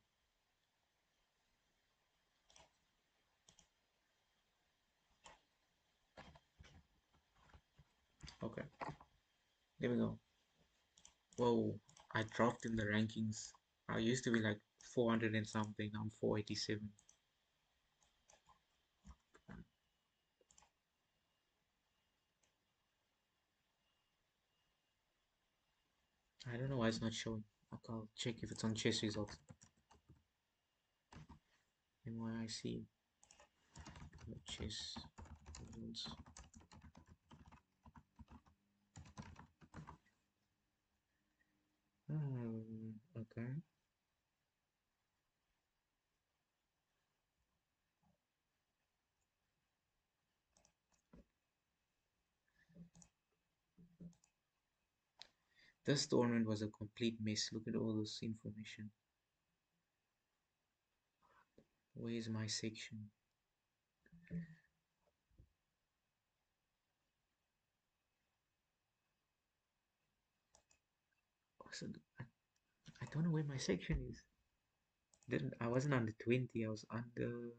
Okay, there we go. Whoa, I dropped in the rankings. I used to be like 400 and something. I'm 487. I don't know why it's not showing. I'll check if it's on chess results. NYIC chess results. Okay. This tournament was a complete mess. Look at all this information. Where's my section? So I don't know where my section is. Didn't I wasn't under 20. I was under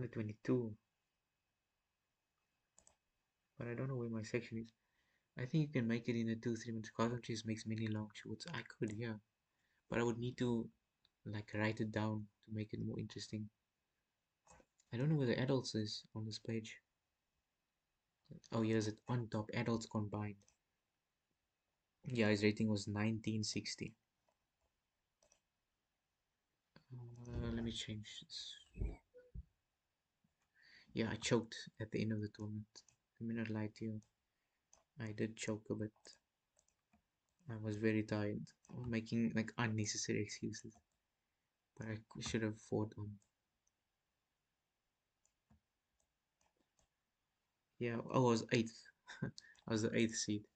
22. But I don't know where my section is. I think you can make it in a 2-3 minutes. Cosm Chase makes many long shorts. I could, yeah. But I would need to like write it down to make it more interesting. I don't know where the adults is on this page. Oh, here's it on top. Adults combined. Yeah, his rating was 1960. Let me change this. Yeah, I choked at the end of the tournament. Let me not lie to you. I did choke a bit. I was very tired, making like unnecessary excuses. But I should have fought on. Yeah, I was eighth. I was the eighth seed.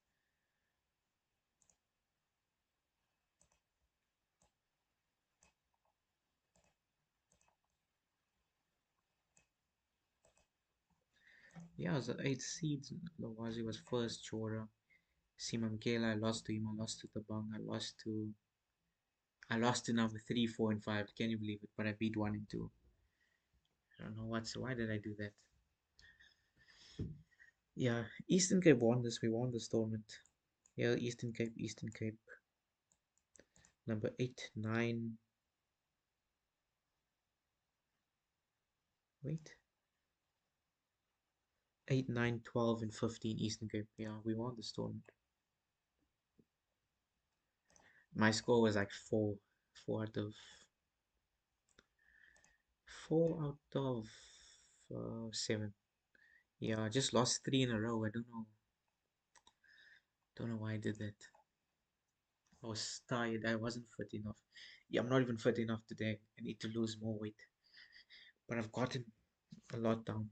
Yeah, I was at 8 seeds. Lawazi was first. Chora. Simamkela, I lost to him. I lost to Tabang. I lost to number 3, 4, and 5. Can you believe it? But I beat 1 and 2. I don't know why did I do that? Yeah, Eastern Cape won this. We won this tournament. Yeah, Eastern Cape, Eastern Cape. Number 8, 9. Wait. 8, 9, 12, and 15 Eastern Cape. Yeah, we won this tournament. My score was like 4. 4 out of 7. Yeah, I just lost 3 in a row. I don't know why I did that. I was tired. I wasn't fit enough. Yeah, I'm not even fit enough today. I need to lose more weight. But I've gotten a lot down.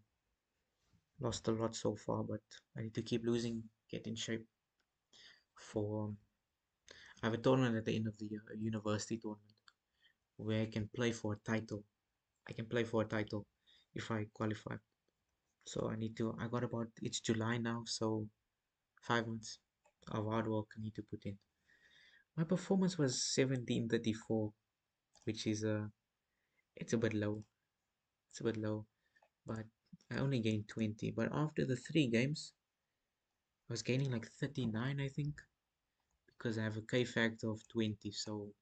Lost a lot so far, but I need to keep losing, get in shape for. I have a tournament at the end of the year, a university tournament, where I can play for a title. I can play for a title if I qualify. So I need to. I got about. It's July now, so 5 months of hard work I need to put in. My performance was 1734, which is it's a bit low. It's a bit low, but I only gained 20. But after the 3 games, I was gaining like 39, I think, because I have a K factor of 20. So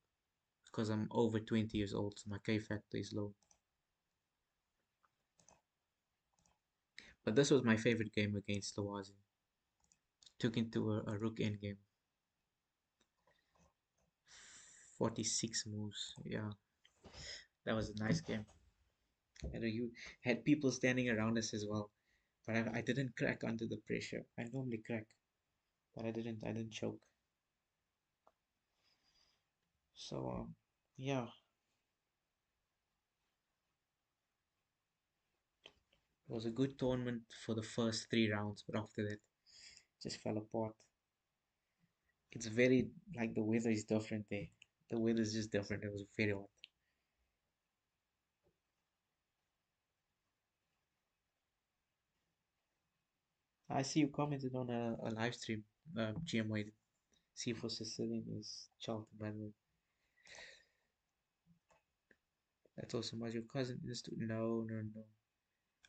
because I'm over 20 years old, so my K factor is low. But this was my favorite game against Lawazi. Took into a rook endgame. 46 moves. Yeah, that was a nice game. And you had people standing around us as well. But I didn't crack under the pressure. I normally crack, but I didn't choke. So yeah, it was a good tournament for the first 3 rounds, but after that, it just fell apart. It's very like the weather is different there. The weather is just different. It was very hot. I see you commented on a live stream, GM See for Sicilian is Charlton, by the way. That's also my your cousin is to no, no, no.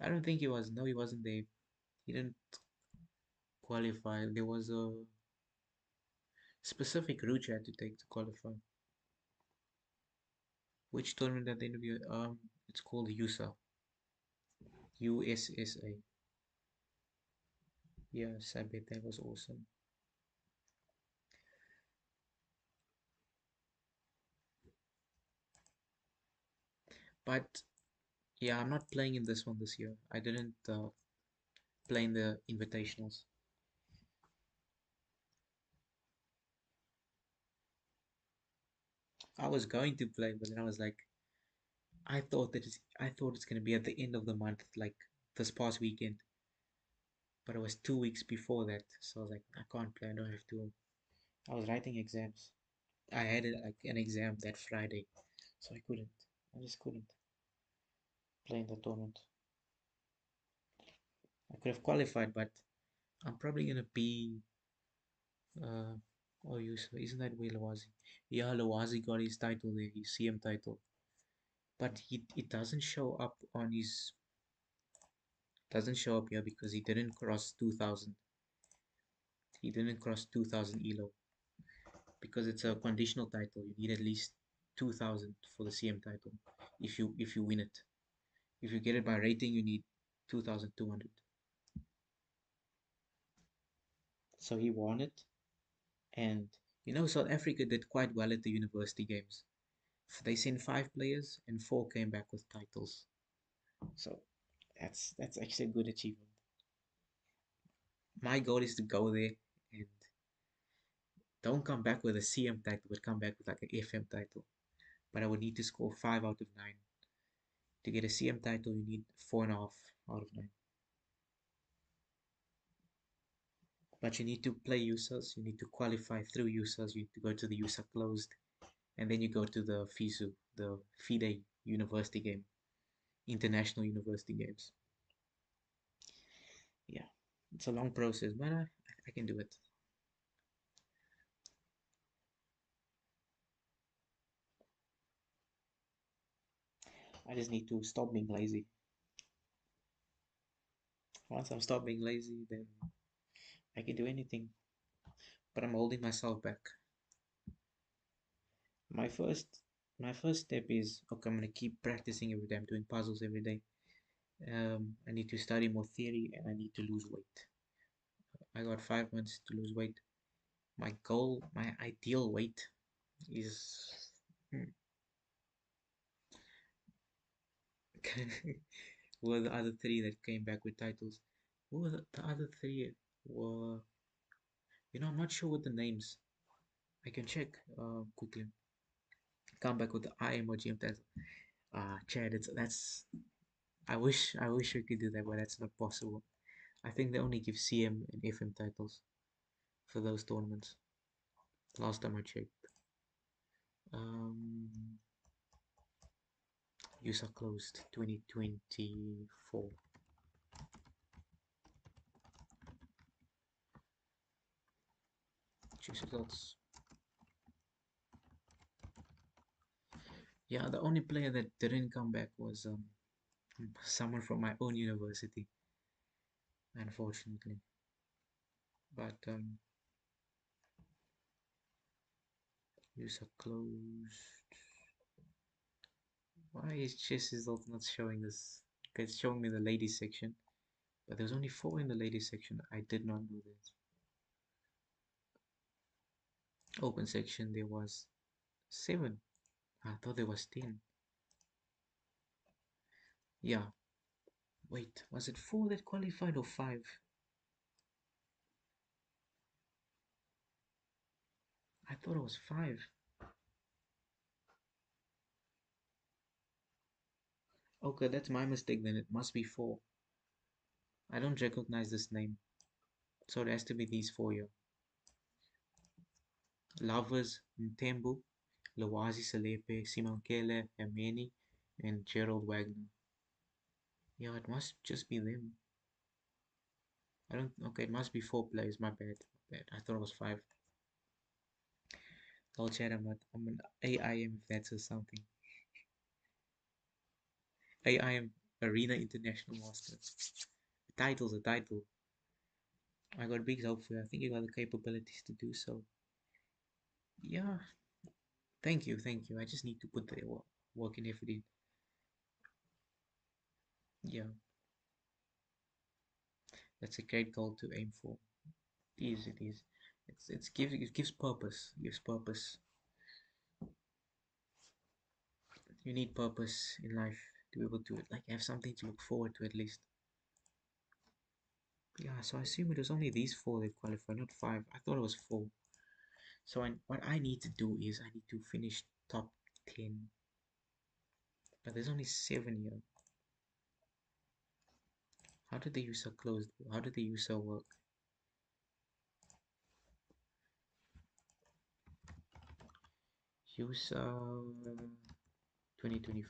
I don't think he was. No, he wasn't there. He didn't qualify. There was a specific route you had to take to qualify. Which tournament at the end of your it's called USA. USSA. Yes, I bet that was awesome. But yeah, I'm not playing in this one this year. I didn't play in the invitationals. I was going to play, but then I was like, I thought it's gonna be at the end of the month, like this past weekend. But it was 2 weeks before that, so I was like, I can't play. I don't have to. I was writing exams. I had like an exam that Friday, so I couldn't. I just couldn't play in the tournament. I could have qualified, but I'm probably gonna be. Uh, oh, you isn't that way Lawazi? Yeah, Lawazi got his title there, his CM title, but it doesn't show up on his doesn't show up here because he didn't cross 2000. He didn't cross 2000 elo because it's a conditional title. You need at least 2000 for the CM title if you win it. If you get it by rating, you need 2200. So he won it, and South Africa did quite well at the university games. They sent 5 players, and 4 came back with titles. So that's actually a good achievement. My goal is to go there and don't come back with a CM title, but come back with like an FM title. But I would need to score 5 out of 9. To get a CM title, you need 4.5 out of 9. But you need to play USAs, you need to qualify through USAs, you need to go to the USA closed, and then you go to the FISU, the FIDE university game, international university games. Yeah, it's a long process, but I can do it. I just need to stop being lazy. Once I'm stop being lazy, then I can do anything. But I'm holding myself back. My first my first step is okay. I'm gonna keep practicing every day. I'm doing puzzles every day. I need to study more theory and I need to lose weight. I got 5 months to lose weight. My goal, my ideal weight is were the other three that came back with titles. What were the other three? Were I'm not sure what the names. I can check quickly. Come back with the I emoji of that. Chad, that's. I wish we could do that, but that's not possible. I think they only give CM and FM titles for those tournaments. Last time I checked. Um, USA closed 2024. Choose results. Yeah, the only player that didn't come back was someone from my own university, unfortunately. But USA closed. Why is chess results not showing this? Okay, it's showing me the ladies section, but there's only 4 in the ladies section. I did not know that. Open section there was 7. I thought there was 10. Yeah. Wait, was it 4 that qualified or 5? I thought it was 5. Okay, that's my mistake then. It must be 4. I don't recognize this name. So it has to be these 4 here. Lovers, Mtembu, Lawazi Salepe, Simankele, Hemeni, and Gerald Wagner. Yeah, it must just be them. I don't. Okay, it must be 4 players. My bad. My bad. I thought it was 5. I'll chat. I'm an AIM if that's or something. AIM Arena International Master. The title's a title. I got big hope for you. I think you got the capabilities to do so. Yeah. Thank you. Thank you. I just need to put the work and effort in. Yeah. That's a great goal to aim for. It is. It is. It gives purpose. It gives purpose. You need purpose in life to be able to like have something to look forward to at least. Yeah, so I assume it was only these 4 that qualified, not 5. I thought it was 4. So what I need to do is I need to finish top 10. But there's only 7 here. How did the user close? How did the user work? User 2020.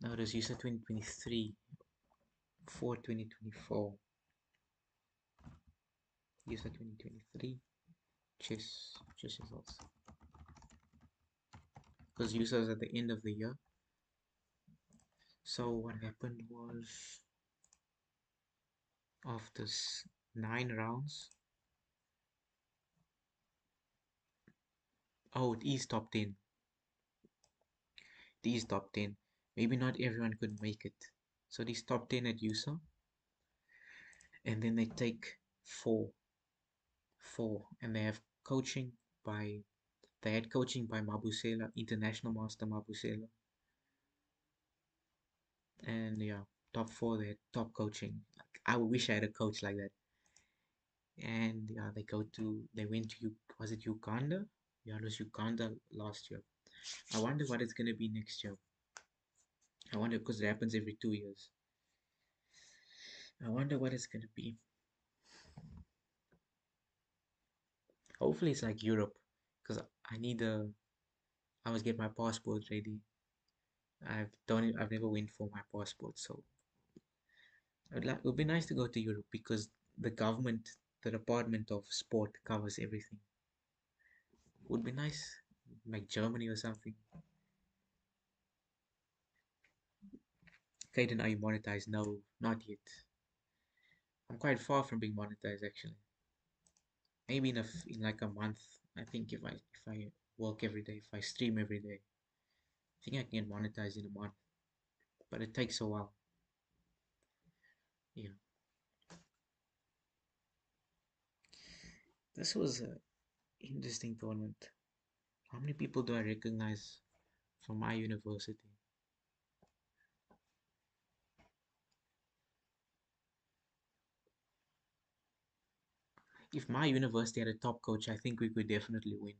No, it was user 2023 for 2024. User 2023. Chess results. Because users at the end of the year. So what happened was after 9 rounds. Oh, it is top 10. These top 10. Maybe not everyone could make it. So these top 10 at USA, and then they take four, and they have coaching by they had coaching by Mabusela, International Master Mabusela, and yeah, top 4 they had top coaching. Like I wish I had a coach like that. And yeah, they went to was it Uganda? Yeah, it was Uganda last year. I wonder what it's gonna be next year. I wonder because it happens every 2 years. I wonder what it's gonna be. Hopefully it's like Europe, because I must get my passport ready. I've never went for my passport, so it would be nice to go to Europe because the government, the Department of Sport covers everything. Would be nice, like Germany or something. Kaden, are you monetized? No, not yet. I'm quite far from being monetized actually. Maybe in like a month. I think if I work every day, if I stream every day, I think I can get monetized in a month. But it takes a while. Yeah. This was an interesting tournament. How many people do I recognize from my university? If my university had a top coach, I think we could definitely win.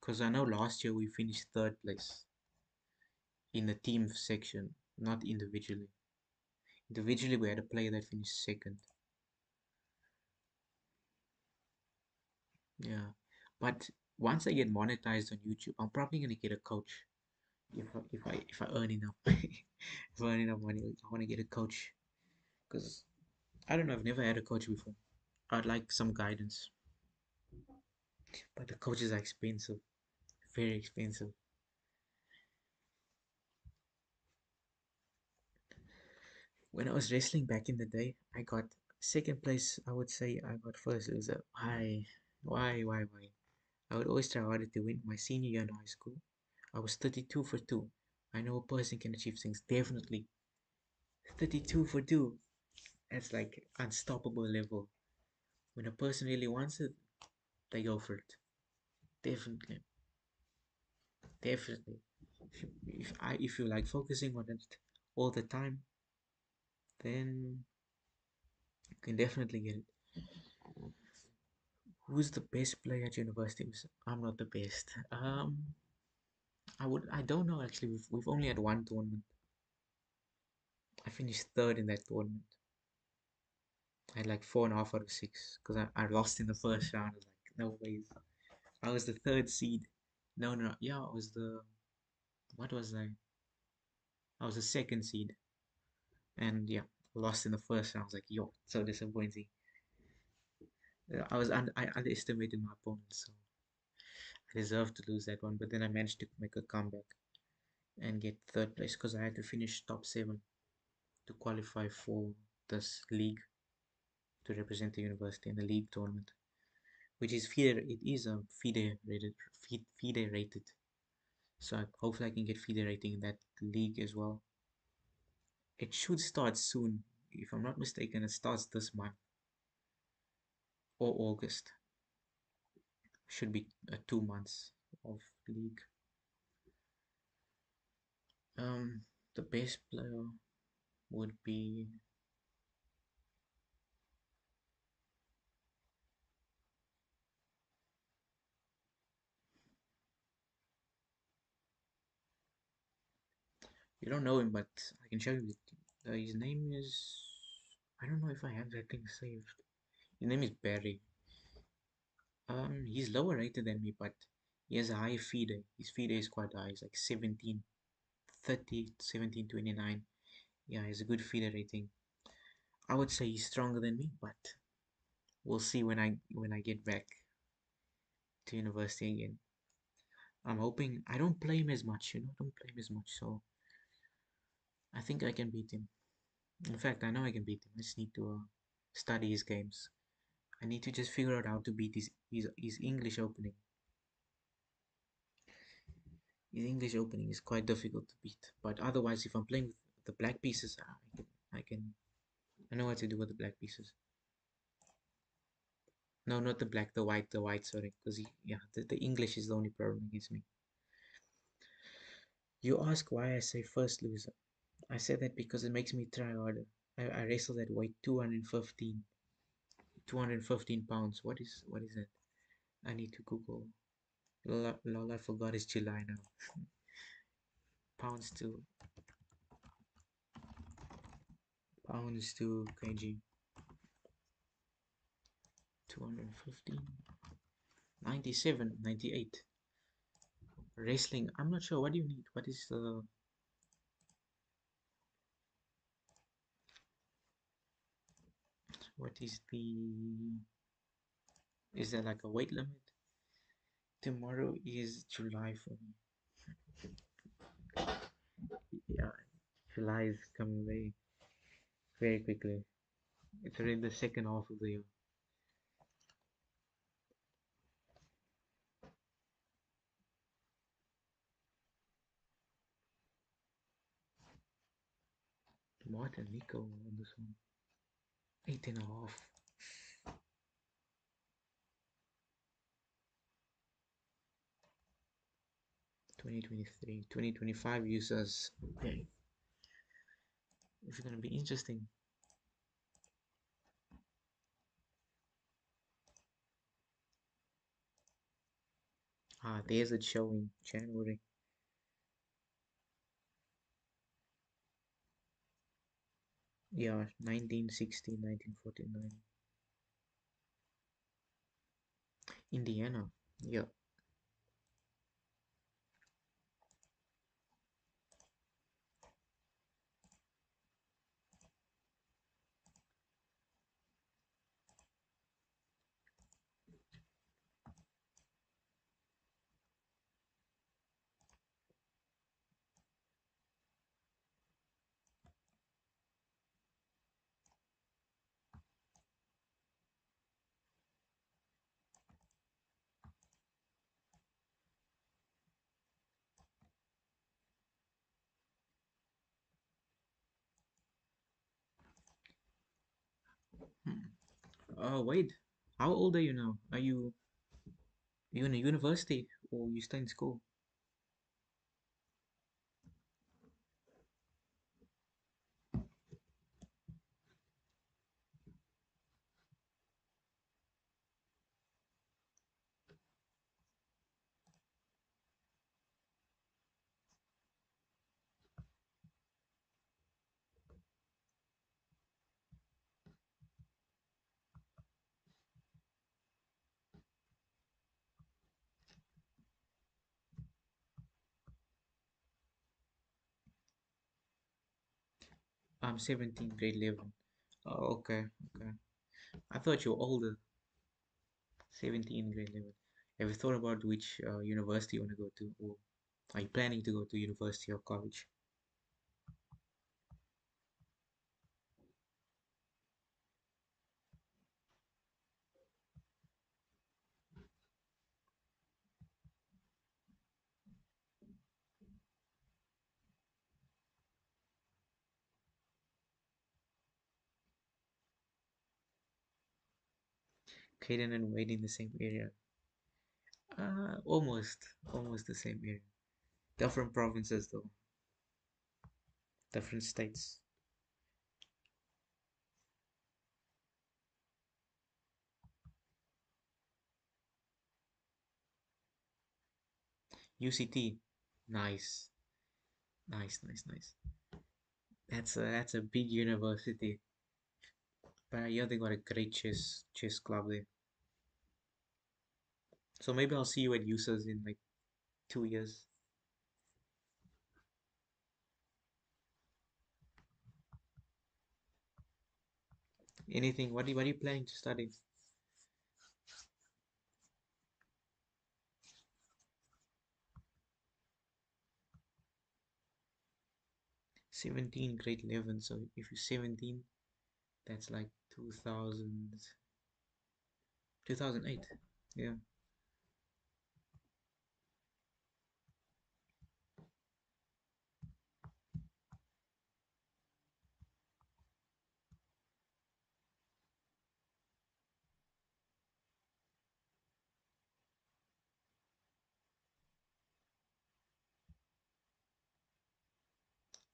Because I know last year we finished third place in the team section, not individually. Individually, we had a player that finished second. Yeah, but once I get monetized on YouTube, I'm probably gonna get a coach if I earn enough. If I earn enough money, I want to get a coach because I don't know. I've never had a coach before. I'd like some guidance, but the coaches are expensive, very expensive. When I was wrestling back in the day, I got second place. I would say I got first loser. Why? I would always try harder to win. My senior year in high school, I was 32 for 2. I know a person can achieve things. Definitely 32 for 2. That's like unstoppable level. When a person really wants it, they go for it. Definitely, definitely. If you like focusing on it all the time, then you can definitely get it. Who's the best player at university? I'm not the best. I don't know actually. We've only had one tournament. I finished third in that tournament. I had like 4.5 out of 6 because I lost in the first round. I was like, no ways. I was the third seed. No. Yeah, I was the what was I? I was the second seed, and yeah, lost in the first round. I was like, yo, so disappointing. I underestimated my opponent, so I deserved to lose that one. But then I managed to make a comeback and get third place because I had to finish top 7 to qualify for this league to represent the university in the league tournament, which is FIDE. It is a FIDE rated. So hopefully I can get FIDE rating in that league as well. It should start soon. If I'm not mistaken, it starts this month or August. Should be 2 months of league. Um, the best player would be you don't know him, but I can show you. His name is I don't know if I have that thing saved. His name is Barry. He's lower rated than me, but he has a high feeder. His feeder is quite high. It's like 1730, 1729. Yeah, he's a good feeder rating. I would say he's stronger than me, but we'll see when I get back to university again. I'm hoping I don't play him as much, don't play him as much, so I think I can beat him. In fact, I know I can beat him. I just need to study his games. I need to just figure out how to beat his English opening. His English opening is quite difficult to beat, but otherwise, if I'm playing with the black pieces, I know what to do with the black pieces. No, not the black, the white, sorry, because yeah, the English is the only problem against me. You ask why I say first loser. I said that because it makes me try harder. I wrestled at weight 215 pounds. What is that? I need to Google. Lol, I forgot it's July now. Pounds to kg. 215, 97, 98. Wrestling. I'm not sure. What do you need? What is the What is there like a weight limit? Tomorrow is July for me. Yeah, July is coming very quickly. It's already the second half of the year. Martin Nico on this one. 8.5. 2023. 2025 users. Okay. It's gonna be interesting. Ah, there's it showing January. Yeah, 1960, 1949. Indiana. Yeah. Hmm. Wait. How old are you now? Are you in a university or you still in school? I'm 17, grade 11. Oh, okay, okay. I thought you were older. 17, grade 11. Have you thought about which university you want to go to, or are you planning to go to university or college? Kaden and Wade in the same area. Almost the same area. Different provinces though, different states. UCT, nice, nice. That's a big university, but yeah, they got a great chess club there. So maybe I'll see you at USA's in like 2 years. Anything? What are you planning to study? 17, grade 11. So if you're 17, that's like 2008. Yeah,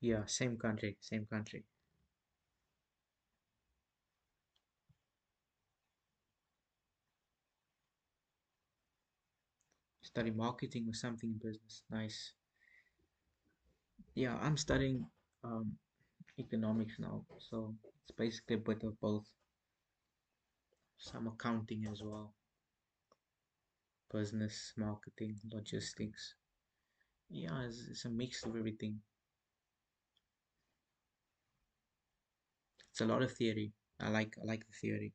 yeah, same country, same country. Study marketing or something in business. Nice. Yeah, I'm studying um, economics now, so it's basically a bit of both. Some accounting as well, business, marketing, logistics. Yeah, it's a mix of everything. It's a lot of theory. I like the theory.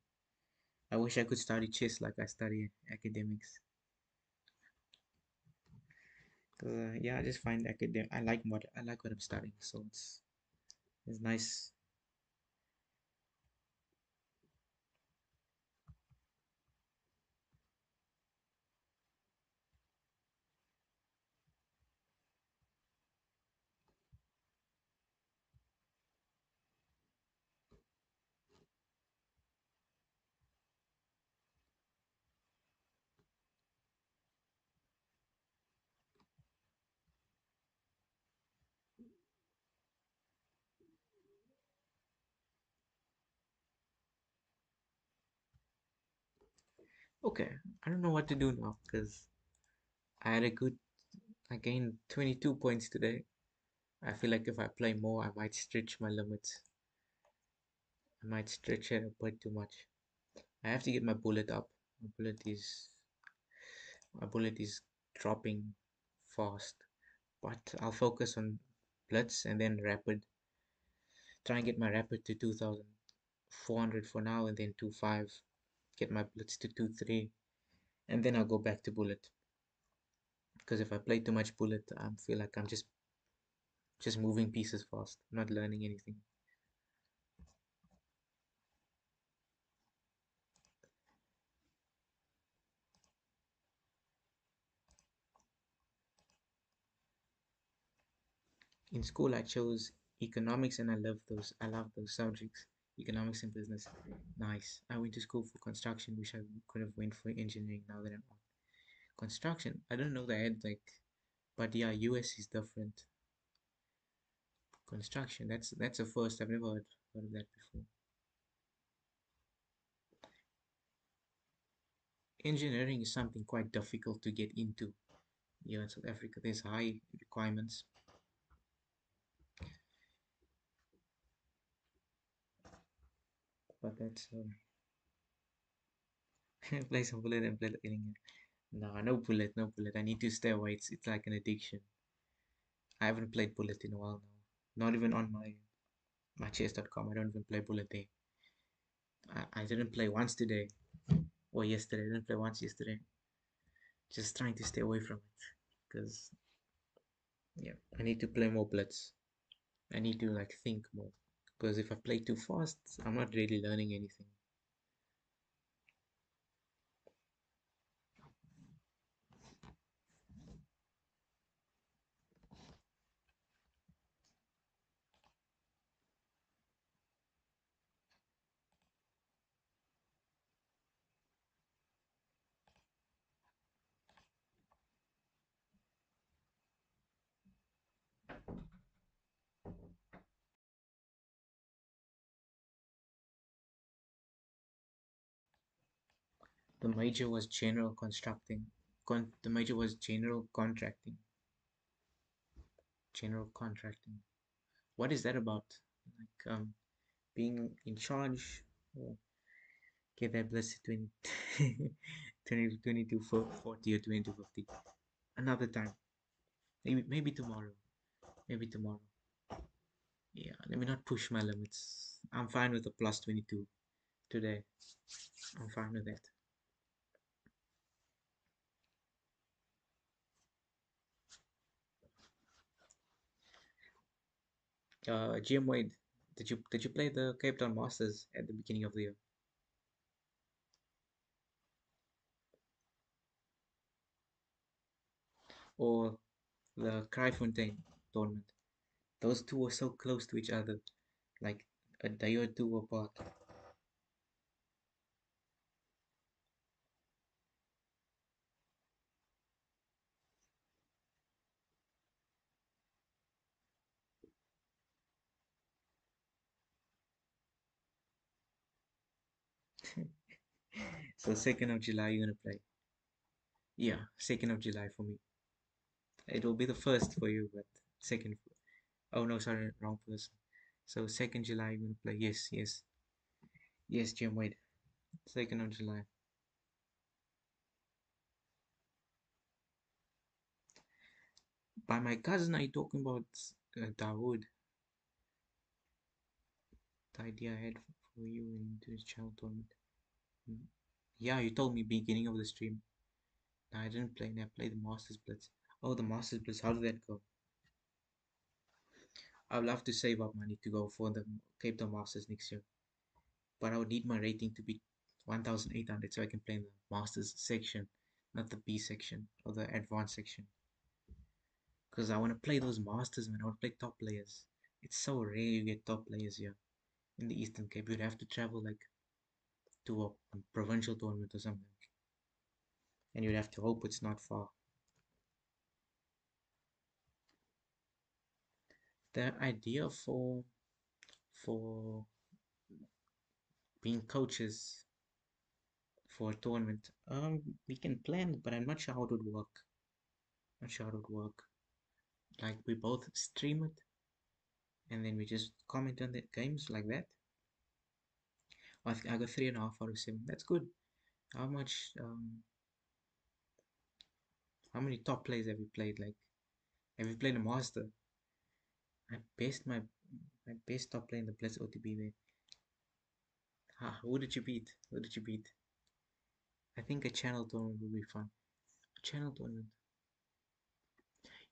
I wish I could study chess like I study academics. 'Cause, yeah, I just find academic. I like what I'm studying, so it's nice. Okay, I don't know what to do now because I had a good. I gained 22 points today. I feel like if I play more, I might stretch my limits. I might stretch it a bit too much. I have to get my bullet up. My bullet is my bullet is dropping fast, but I'll focus on Blitz and then Rapid. Try and get my Rapid to 2,400 for now, and then 2.5. Get my Blitz to 2.3, and then I'll go back to Bullet. Because if I play too much Bullet, I feel like I'm just moving pieces fast, not learning anything. In school, I chose economics, and I love those subjects, economics and business. Nice. I went to school for construction. Wish I could have went for engineering. Now that I'm on construction, I don't know that I had like, but yeah, US is different. Construction. That's a first. I've never heard of that before. Engineering is something quite difficult to get into. Yeah, in South Africa, there's high requirements, but that's play some bullet and play the inning. No, no bullet, no bullet. I need to stay away. It's like an addiction. I haven't played bullet in a while now. Not even on my chess.com. I don't even play bullet there. I didn't play once today or yesterday. I didn't play once yesterday. Just trying to stay away from it because yeah, I need to play more blitz. I need to like think more because if I play too fast, I'm not really learning anything. The major was general constructing. The major was general contracting. General contracting. What is that about? Like being in charge. Or get that blessed 20, 20 22 40 or 2250. Another time. Maybe tomorrow. Maybe tomorrow. Yeah, let me not push my limits. I'm fine with the plus 22 today. I'm fine with that. GM Wade, did you play the Cape Town Masters at the beginning of the year? Or the Kraaifontein tournament? Those two were so close to each other, like a day or two apart. So 2nd of July you're gonna play. Yeah, 2nd of July for me. It will be the first for you, but second. Oh no, sorry, wrong person. So 2nd July you're gonna play. Yes, yes, yes, Jim Wade. 2nd of July. By my cousin, are you talking about Dawood? The idea I had Were you into the channel tournament? Mm. Yeah, you told me beginning of the stream. No, I didn't play. I played the Masters Blitz. Oh, the Masters Blitz. How did that go? I would love to save up money to go for the Cape Town Masters next year, but I would need my rating to be 1,800 so I can play in the Masters section, not the B section or the Advanced section. Because I want to play those Masters, man. I want to play top players. It's so rare you get top players here in the Eastern Cape. You'd have to travel like to a provincial tournament or something, and you'd have to hope it's not far. The idea for being coaches for a tournament, we can plan, but I'm not sure how it would work. Not sure how it would work. Like we both stream it, and then we just comment on the games like that. I think I got 3.5 out of 7. That's good. How much? How many top players have you played? Like, have you played a master? My best top player in the Blitz OTB there. Who did you beat? Who did you beat? I think a channel tournament would be fun. A channel tournament.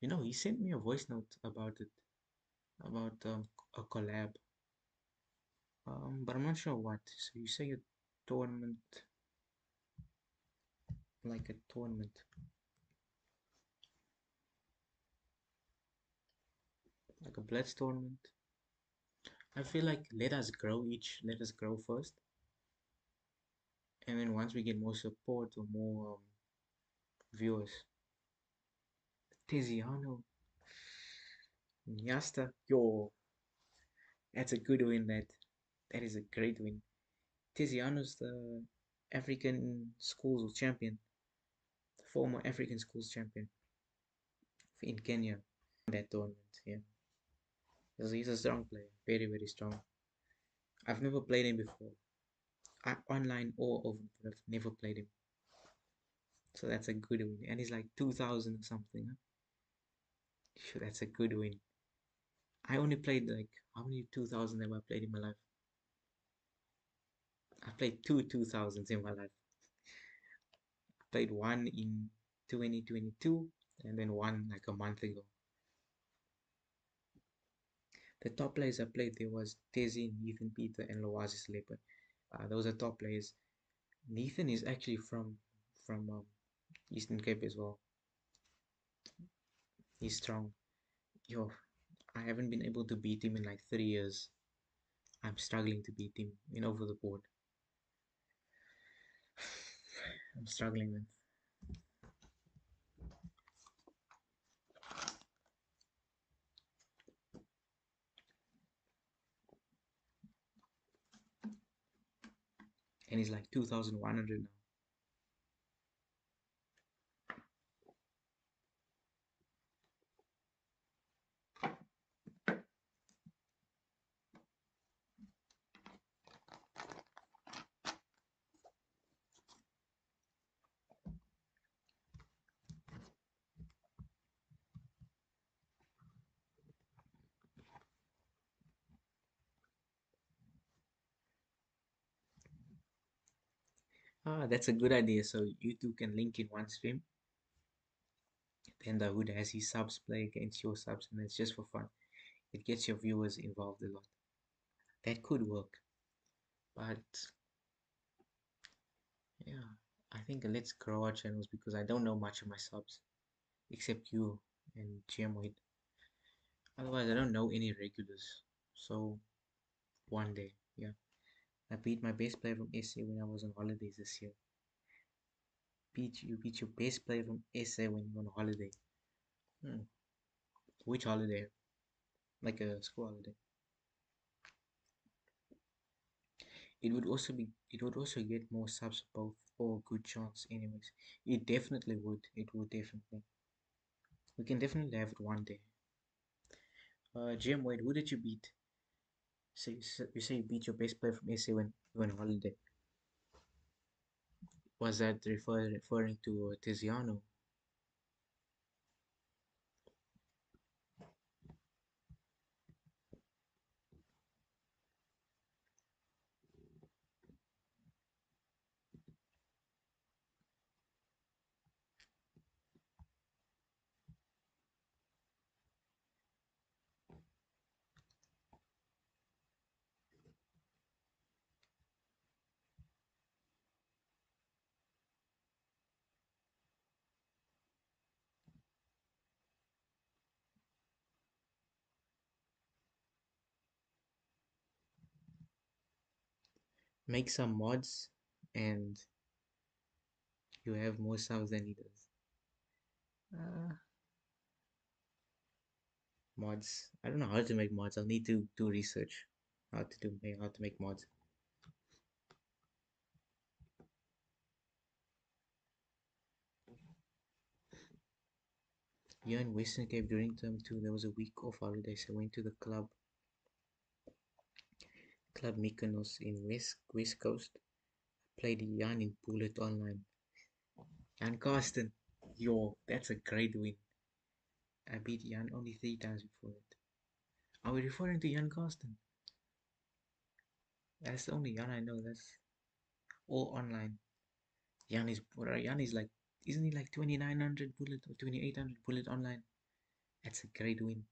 You know, he sent me a voice note about it, about a collab. But I'm not sure what. So you say a tournament, like a tournament, like a Blitz tournament. I feel like let us grow first, and then once we get more support or more viewers, Tiziano, Yasta, yo, that's a good win. That is a great win. Tiziano's the African schools champion, former African schools champion in Kenya. That tournament, yeah, he's a strong player, very very strong. I've never played him before, online or over, but I've never played him. So that's a good win, and he's like 2,000 or something. Huh? Sure, that's a good win. I only played like how many 2,000 have I played in my life? I played 2,000s in my life. I played one in 2022 and then one like a month ago. The top players I played there was Tezi, Nathan Peter, and Loazis Leopard. Those are top players. Nathan is actually from Eastern Cape as well. He's strong. Yo, I haven't been able to beat him in like 3 years. I'm struggling to beat him in over the board. I'm struggling, man. And he's like 2,100 now. That's a good idea. So you two can link in one stream. Then the hood has his subs play against your subs, and it's just for fun. It gets your viewers involved a lot. That could work, but yeah, I think let's grow our channels because I don't know much of my subs except you and GM. Otherwise, I don't know any regulars. So one day, yeah, I beat my best player from SA when I was on holidays this year. Beat your best player from SA when you're on holiday. Hmm. Which holiday? Like a school holiday. It would also get more subs both or good chance anyways. It definitely would. It would definitely. We can definitely have it one day. GM Wade, who did you beat? You say you beat your best player from SA when you went on holiday. Was that referring to Tiziano? Make some mods, and you have more subs than he does. Uh, Mods. I don't know how to make mods. I'll need to do research how to make mods. Here in Western Cape during term two, there was a week of holidays. I went to the club Mykonos in West Coast. Played Jan in Bullet online. Jan Karsten. Yo, that's a great win. I beat Jan only 3 times before that. Are we referring to Jan Karsten? That's the only Jan I know. That's all online. Jan is like, isn't he like 2900 bullet or 2800 bullet online? That's a great win.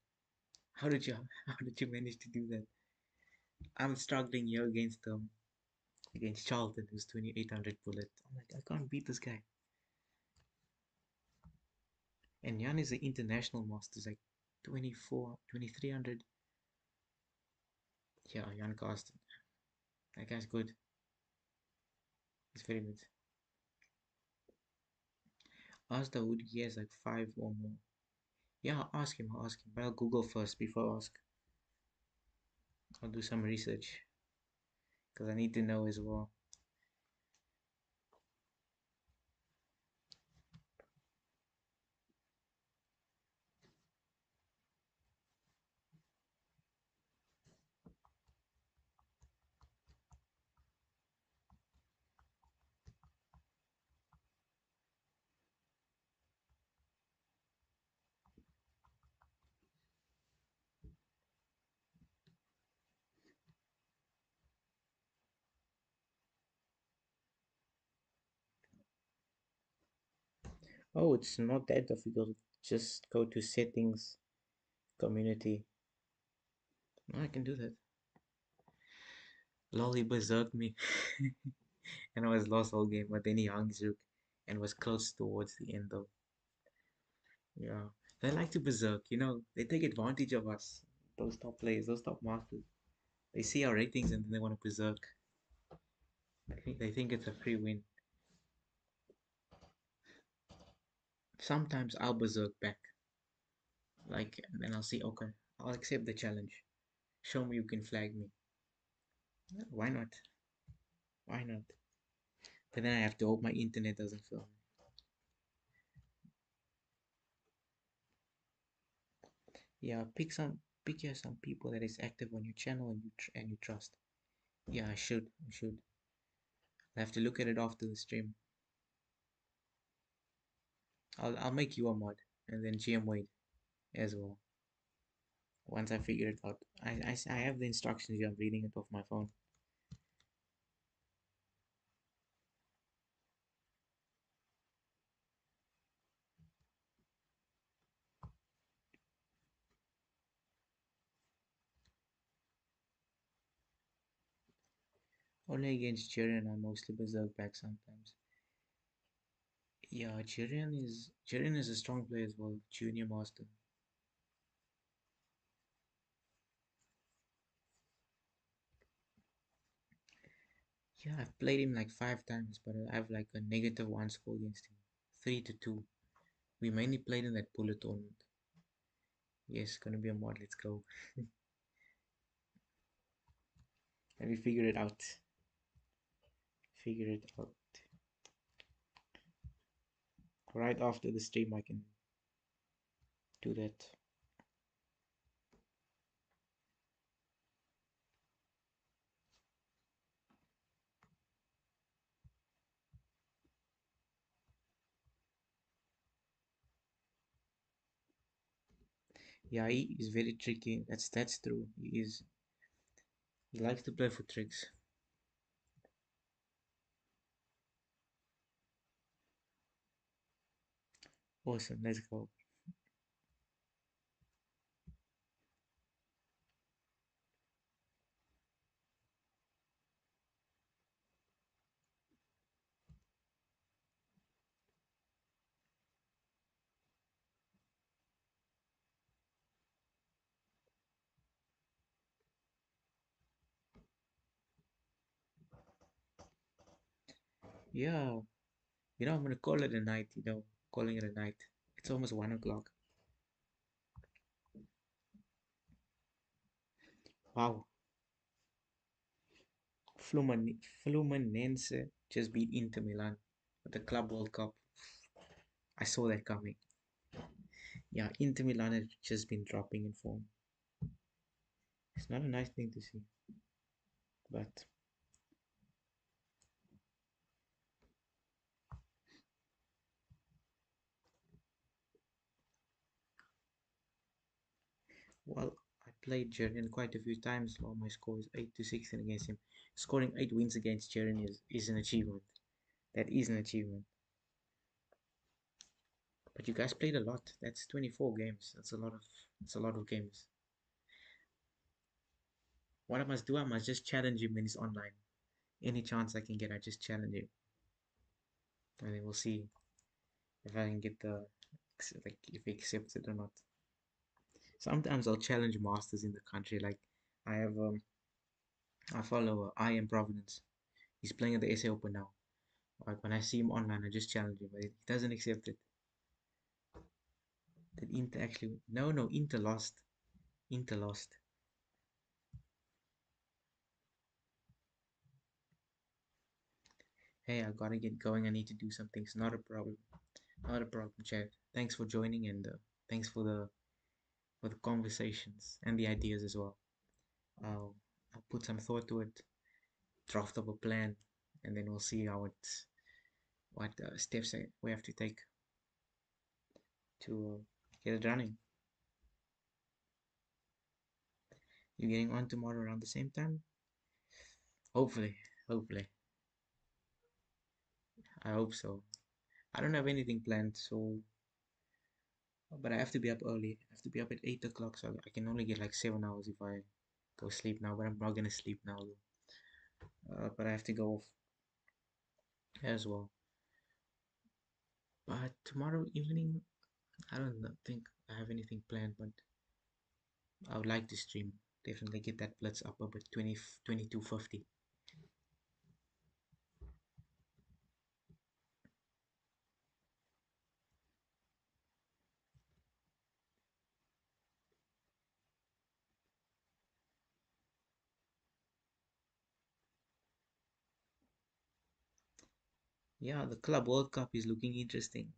How did you how did you manage to do that? I'm struggling here against Charlton who's 2800 bullet. I'm like, I can't beat this guy. And Jan is the international master, like 24, 2300. Yeah, Jan Karsten. That guy's good. He's very good. Ask the hood, he has like 5 or more. Yeah, I'll ask him. But I'll Google first before I ask. I'll do some research. Because I need to know as well. Oh, it's not that difficult. Just go to settings, community. No, I can do that. Lolly berserked me. And I was lost all game, but then he hung Zook and was close towards the end though. Yeah. They like to berserk, they take advantage of us. Those top players, those top masters. They see our ratings and then they want to berserk. They think it's a free win. Sometimes I'll berserk back. Like, and then I'll see, okay, I'll accept the challenge. Show me you can flag me. Yeah, why not? Why not? But then I have to hope my internet doesn't fail. Yeah, pick here some people that is active on your channel and you trust. Yeah, I should. I have to look at it after the stream. I'll make you a mod and then GM Wade as well. Once I figure it out, I have the instructions here. I'm reading it off my phone. Only against Jiren, I mostly berserk back sometimes. Yeah, Jiren is a strong player as well, junior master. Yeah, I've played him like 5 times, but I have like a -1 score against him, 3-2. We mainly played in that bullet tournament. Yes, gonna be a mod. Let's go. Let me figure it out. Figure it out. Right after the stream, I can do that. Yeah, he is very tricky. That's true. He is. He likes to play for tricks. Awesome. Let's go. Yeah, I'm gonna call it a night, calling it a night. It's almost 1 o'clock. Wow. Fluminense just beat Inter Milan at the Club World Cup. I saw that coming. Yeah, Inter Milan had just been dropping in form. It's not a nice thing to see, but well, I played German quite a few times. Well, my score is 8-16 against him. Scoring 8 wins against German is an achievement. That is an achievement. But you guys played a lot. That's 24 games. That's a lot of games. What I must do, I must just challenge him when he's online. Any chance I can get, I just challenge him, and then we'll see if I can get like if he accepts it or not. Sometimes I'll challenge masters in the country. Like I have I follow I am Providence. He's playing at the SA Open now. Like when I see him online, I just challenge him, but he doesn't accept it. Did Inter actually? No, Inter lost. Inter lost. Hey, I gotta get going. I need to do something. It's not a problem. Not a problem, Chad. Thanks for joining and thanks for the conversations and the ideas as well. I'll I'll put some thought to it, draft up a plan, and then we'll see what steps we have to take to get it running. You getting on tomorrow around the same time? Hopefully, hopefully. I hope so. I don't have anything planned, so but I have to be up early. I have to be up at 8 o'clock, so I can only get like 7 hours if I go sleep now. But I'm not gonna sleep now though. But I have to go off as well. But tomorrow evening, I don't think I have anything planned, but I would like to stream. Definitely get that Blitz up about 20, 2250. Yeah, the Club World Cup is looking interesting.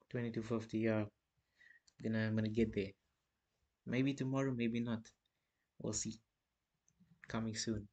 2250, yeah. I'm gonna get there. Maybe tomorrow, maybe not. We'll see. Coming soon.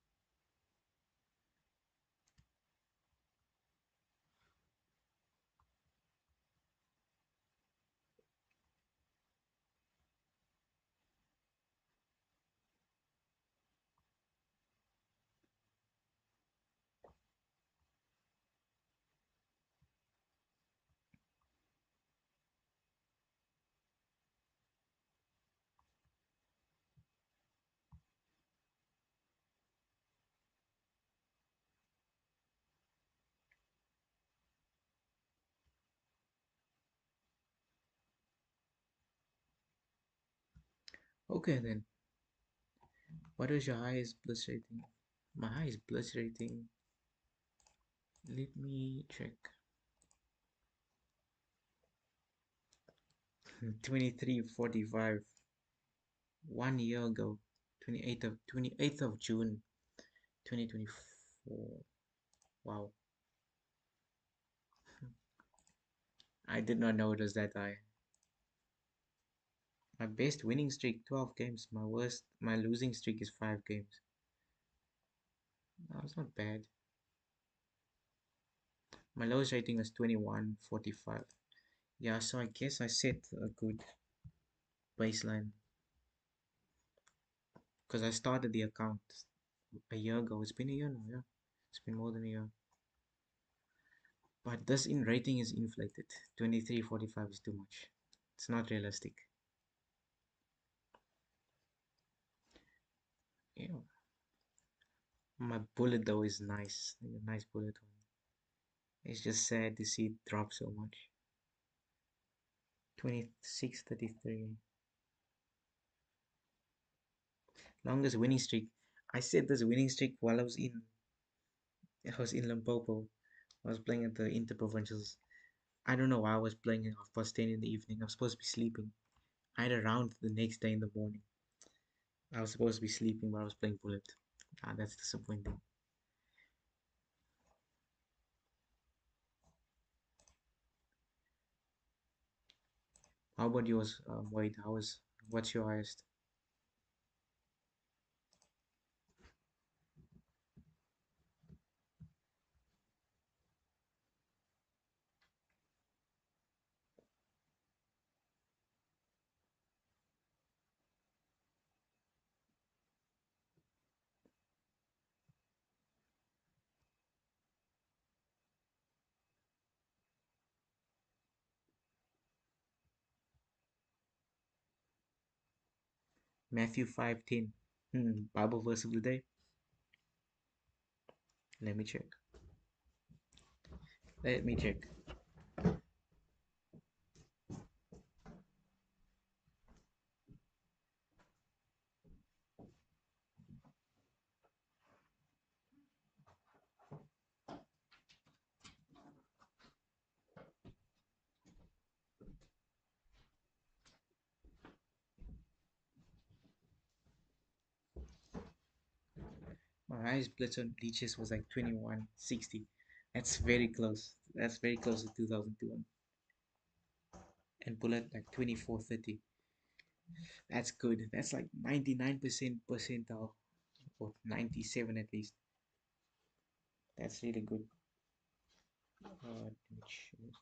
Okay then. What is your highest Blitz rating? My highest Blitz rating. Let me check. 2345. 1 year ago. 28th of June 2024. Wow. I did not know it was that high. My best winning streak 12 games. My losing streak is 5 games. That's not bad. My lowest rating was 2145. Yeah, so I guess I set a good baseline because I started the account a year ago. It's been a year now, yeah. It's been more than a year. But this in rating is inflated. 2345 is too much. It's not realistic. Yeah. My bullet though is nice. Like a nice bullet one. It's just sad to see it drop so much. 26-33. Longest winning streak. I said this winning streak while I was in Limpopo. I was playing at the Interprovincials. I don't know why I was playing at 10 in the evening. I'm supposed to be sleeping. I had a round the next day in the morning. I was supposed to be sleeping, but I was playing bullet. Ah, that's disappointing. How about yours, Wade? What's your highest? Matthew 5:10. Bible verse of the day. Let me check. Let me check. My highest blitz on leeches was like 2160. That's very close. That's very close to 2002. And bullet like 2430. That's good. That's like 99% percentile or 97 at least. That's really good. Let me check.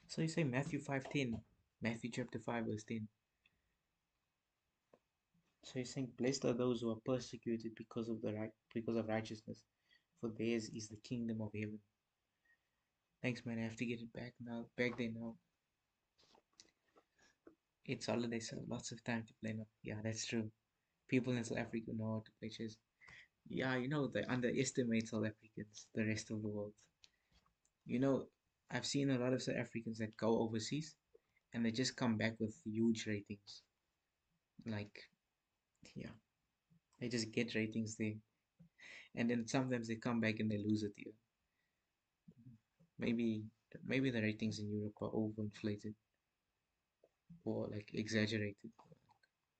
So you say Matthew 5:10. Matthew chapter 5 verse 10. So you're saying blessed are those who are persecuted because of righteousness, for theirs is the kingdom of heaven. Thanks, man. I have to get it back now. Back there now. It's holiday, so lots of time to play now. Yeah, that's true. People in South Africa know how to play chess. Yeah, they underestimate South Africans, the rest of the world. You know, I've seen a lot of South Africans that go overseas and they just come back with huge ratings. Like, yeah, they just get ratings there. And then sometimes they come back and they lose it here. Maybe maybe the ratings in Europe are overinflated or like exaggerated.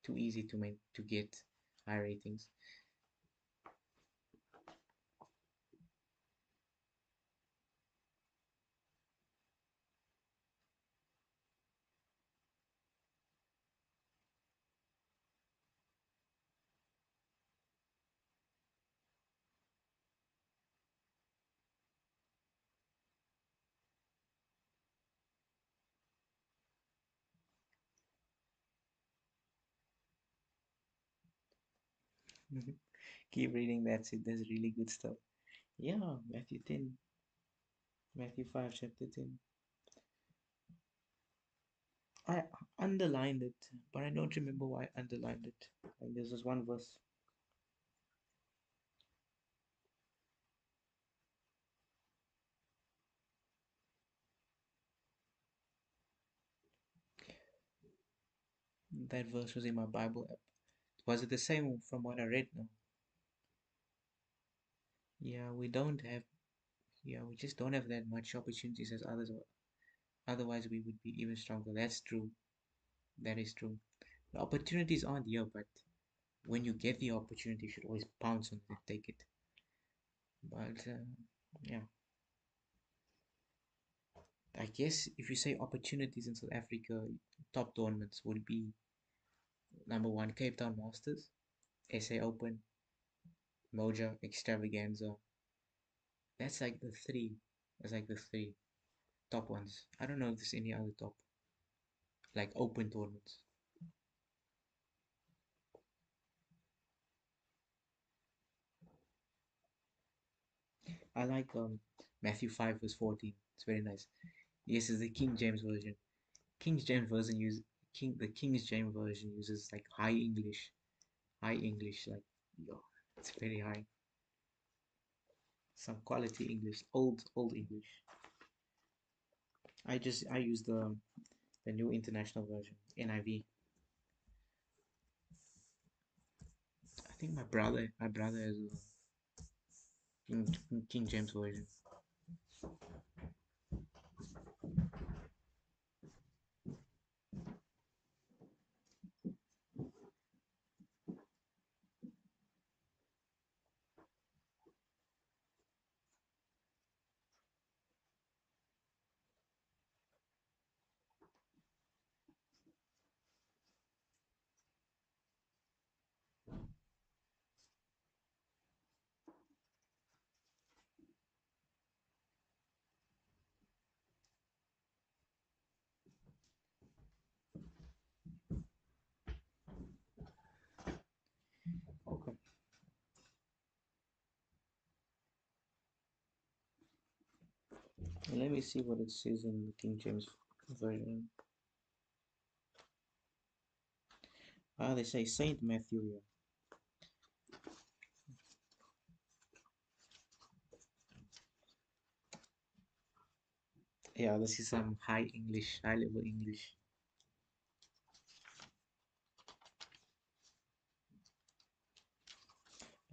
Too easy to get high ratings. Keep reading, that's it. That's really good stuff. Yeah, Matthew 10, Matthew 5, chapter 10. I underlined it, but I don't remember why I underlined it. Like there's this one verse. That verse was in my Bible app. Was it the same from what I read now? Yeah, we don't have, yeah, we just don't have that much opportunities as others. Otherwise, we would be even stronger. That's true. That is true. The opportunities aren't here, but when you get the opportunity, you should always pounce on it and take it. But yeah, I guess if you say opportunities in South Africa, top tournaments would be Number one, Cape Town Masters, SA Open, Moja Extravaganza. That's like the three. That's like the three top ones. I don't know if there's any other top like open tournaments. I like Matthew 5 verse 14. It's very nice. Yes, it's the King James version. King James version use the King James version uses like high English, like yo, it's very high. Some quality English, old English. I use the new international version, NIV. I think my brother has a King James version. Okay, let me see what it says in the King James version. Ah, they say Saint Matthew here. Yeah, this is some high English, high level English.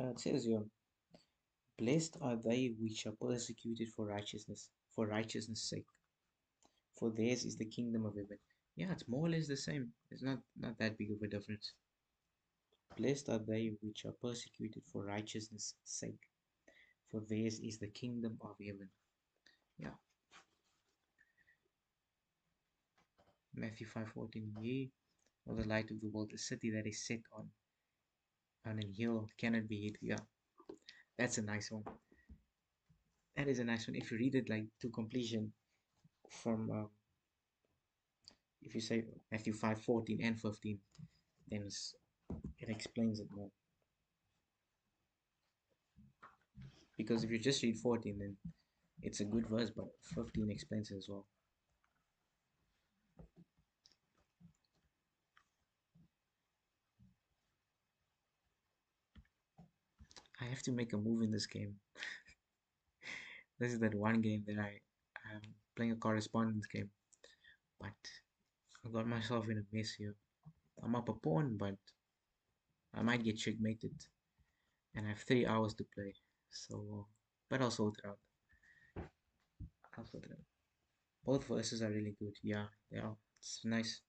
It says here, blessed are they which are persecuted for righteousness' sake, for theirs is the kingdom of heaven. Yeah, it's more or less the same. It's not that big of a difference. Blessed are they which are persecuted for righteousness' sake, for theirs is the kingdom of heaven. Yeah, Matthew 5:14. Ye are the light of the world, a city that is set on a hill cannot be hid. Yeah, that's a nice one. That is a nice one. If you read it like to completion from if you say Matthew 5:14 and 15, then it explains it more. Because if you just read 14, then it's a good verse, but 15 explains it as well. I have to make a move in this game. This is that one game that I'm playing a correspondence game, but I got myself in a mess here. I'm up a pawn, but I might get checkmated, and I have 3 hours to play. So, but I'll sort it out. I'll sort it out. Both verses are really good. Yeah, they are. It's nice.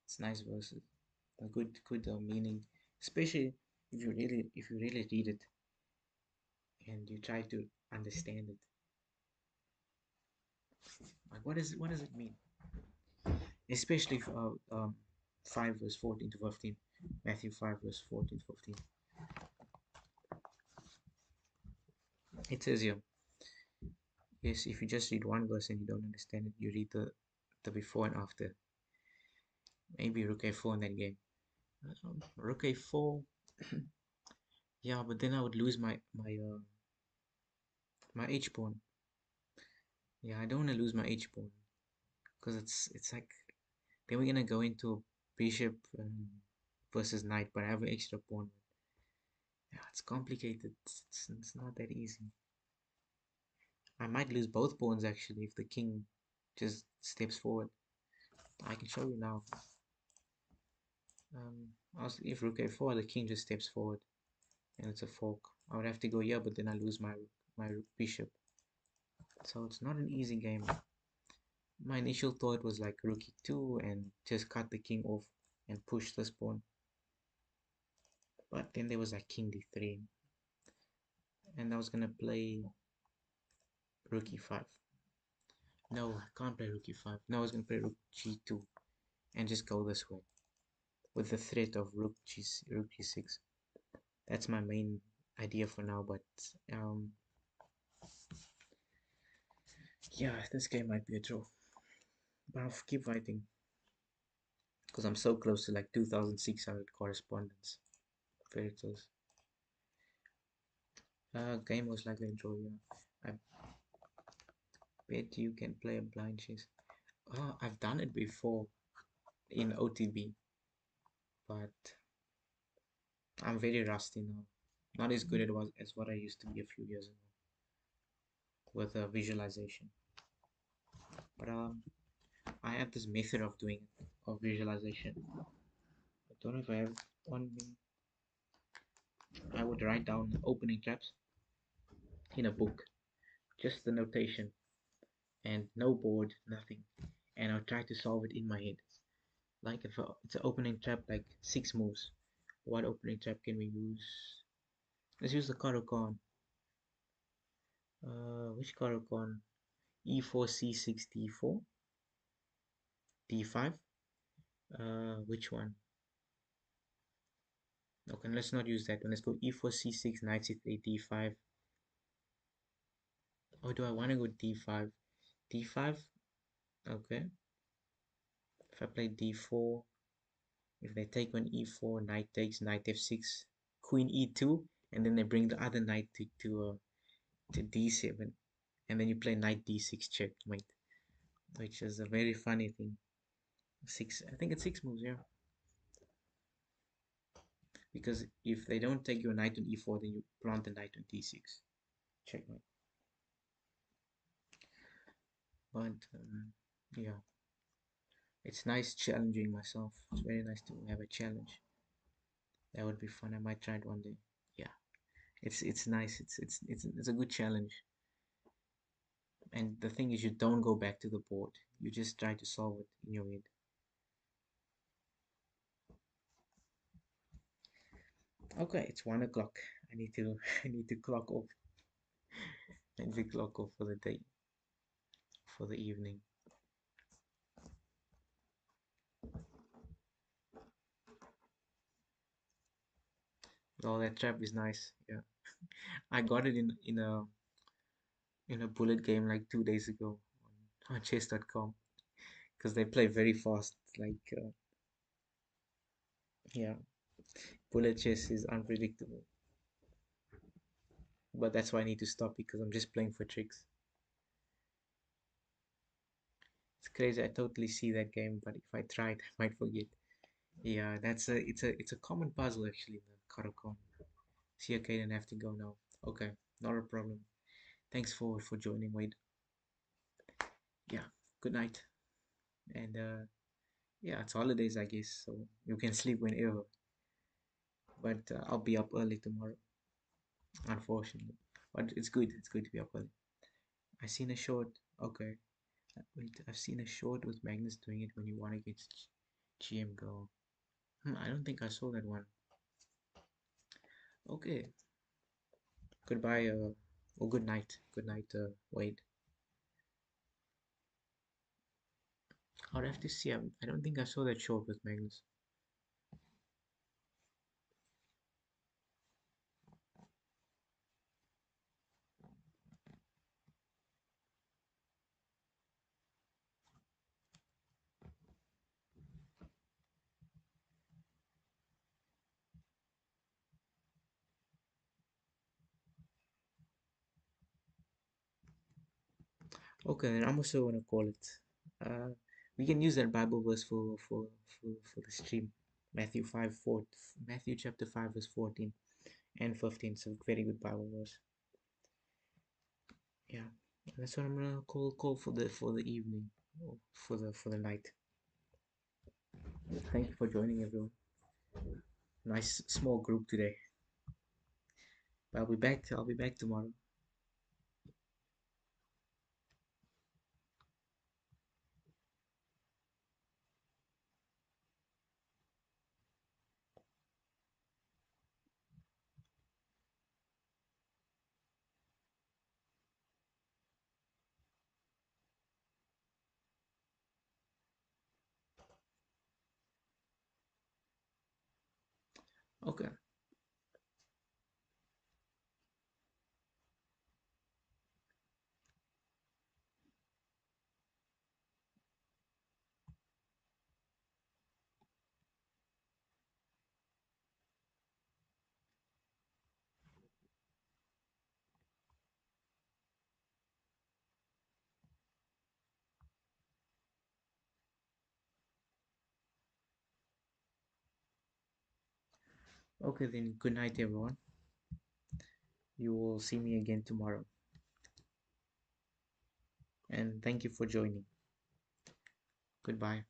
It's nice verses. A good meaning, especially if you really read it and you try to understand it. Like what does it mean? Especially for 5 verse 14 to 15. Matthew 5 verse 14 to 15. It says here, yes, if you just read one verse and you don't understand it, you read the before and after. Maybe Rook A4 in that game. Rook A4. Yeah, but then I would lose my H pawn. Yeah, I don't want to lose my H pawn because it's like then we're gonna go into bishop versus knight, but I have an extra pawn. Yeah, it's complicated. It's not that easy. I might lose both pawns actually if the king just steps forward. I can show you now. If rook a4, the king just steps forward, and it's a fork. I would have to go here, but then I lose my bishop. So it's not an easy game. My initial thought was like rook e2 and just cut the king off and push this pawn. But then there was like king d3, and I was gonna play rook e5. No, I can't play rook e5. No, I was gonna play rook g2 and just go this way. with the threat of rook g6. That's my main idea for now, but um, yeah, this game might be a draw. But I'll keep fighting because I'm so close to like 2,600 correspondence. Very close. Game most likely a draw, yeah. I bet you can play a blind chess. Oh, I've done it before in OTB, but I'm very rusty now. Not as good as what I used to be a few years ago with visualization. But I have this method of doing it, of visualization. I don't know if I have one. I would write down opening traps in a book, just the notation, and no board, nothing, and I'll try to solve it in my head. Like if it's an opening trap, like 6 moves. What opening trap can we use? Let's use the Karokan. Which Karokan? E4, C6, D4, D5. Which one? Okay, let's not use that one. Let's go E4, C6, Knight C8, D5. Or do I want to go D5? D5? Okay. If I play D4, if they take on E4, Knight takes, Knight F6, Queen E2, and then they bring the other knight to D7, and then you play Knight D6 checkmate, which is a very funny thing. I think it's 6 moves, yeah. Because if they don't take your knight on E4, then you plant the knight on D6 checkmate. But yeah, it's nice challenging myself. It's very nice to have a challenge. That would be fun. I might try it one day. Yeah, it's nice. It's a good challenge. And the thing is, you don't go back to the board. You just try to solve it in your head. Okay, it's 1 o'clock. I need to I need to clock off. I need to clock off for the day, for the evening. Oh, that trap is nice. Yeah, I got it in a bullet game like 2 days ago on chess.com because they play very fast. Like yeah, bullet chess is unpredictable. But that's why I need to stop because I'm just playing for tricks. It's crazy. I totally see that game, but if I tried, I might forget. Yeah, it's a common puzzle actually in the Karakon. See, okay, then I have to go now. Okay, not a problem. Thanks for joining, Wade. Yeah, good night. And yeah, it's holidays, I guess, so you can sleep whenever. But I'll be up early tomorrow, unfortunately. But it's good. It's good to be up early. I seen a short. Okay, wait. I've seen a short with Magnus doing it when he won against GM Girl. I don't think I saw that one. Okay. Goodbye. Or good night. Good night. Wade. I'll have to see. I don't think I saw that short with Magnus. Okay, then I'm also gonna call it. Uh, we can use that Bible verse for the stream. Matthew 5 4, Matthew chapter 5 verse 14 and 15. So very good Bible verse. Yeah, that's what I'm gonna call for the evening, or for the night. Thank you for joining, everyone. Nice small group today. I'll be back. I'll be back tomorrow. Okay. Okay, then good night, everyone. You will see me again tomorrow. And thank you for joining. Goodbye.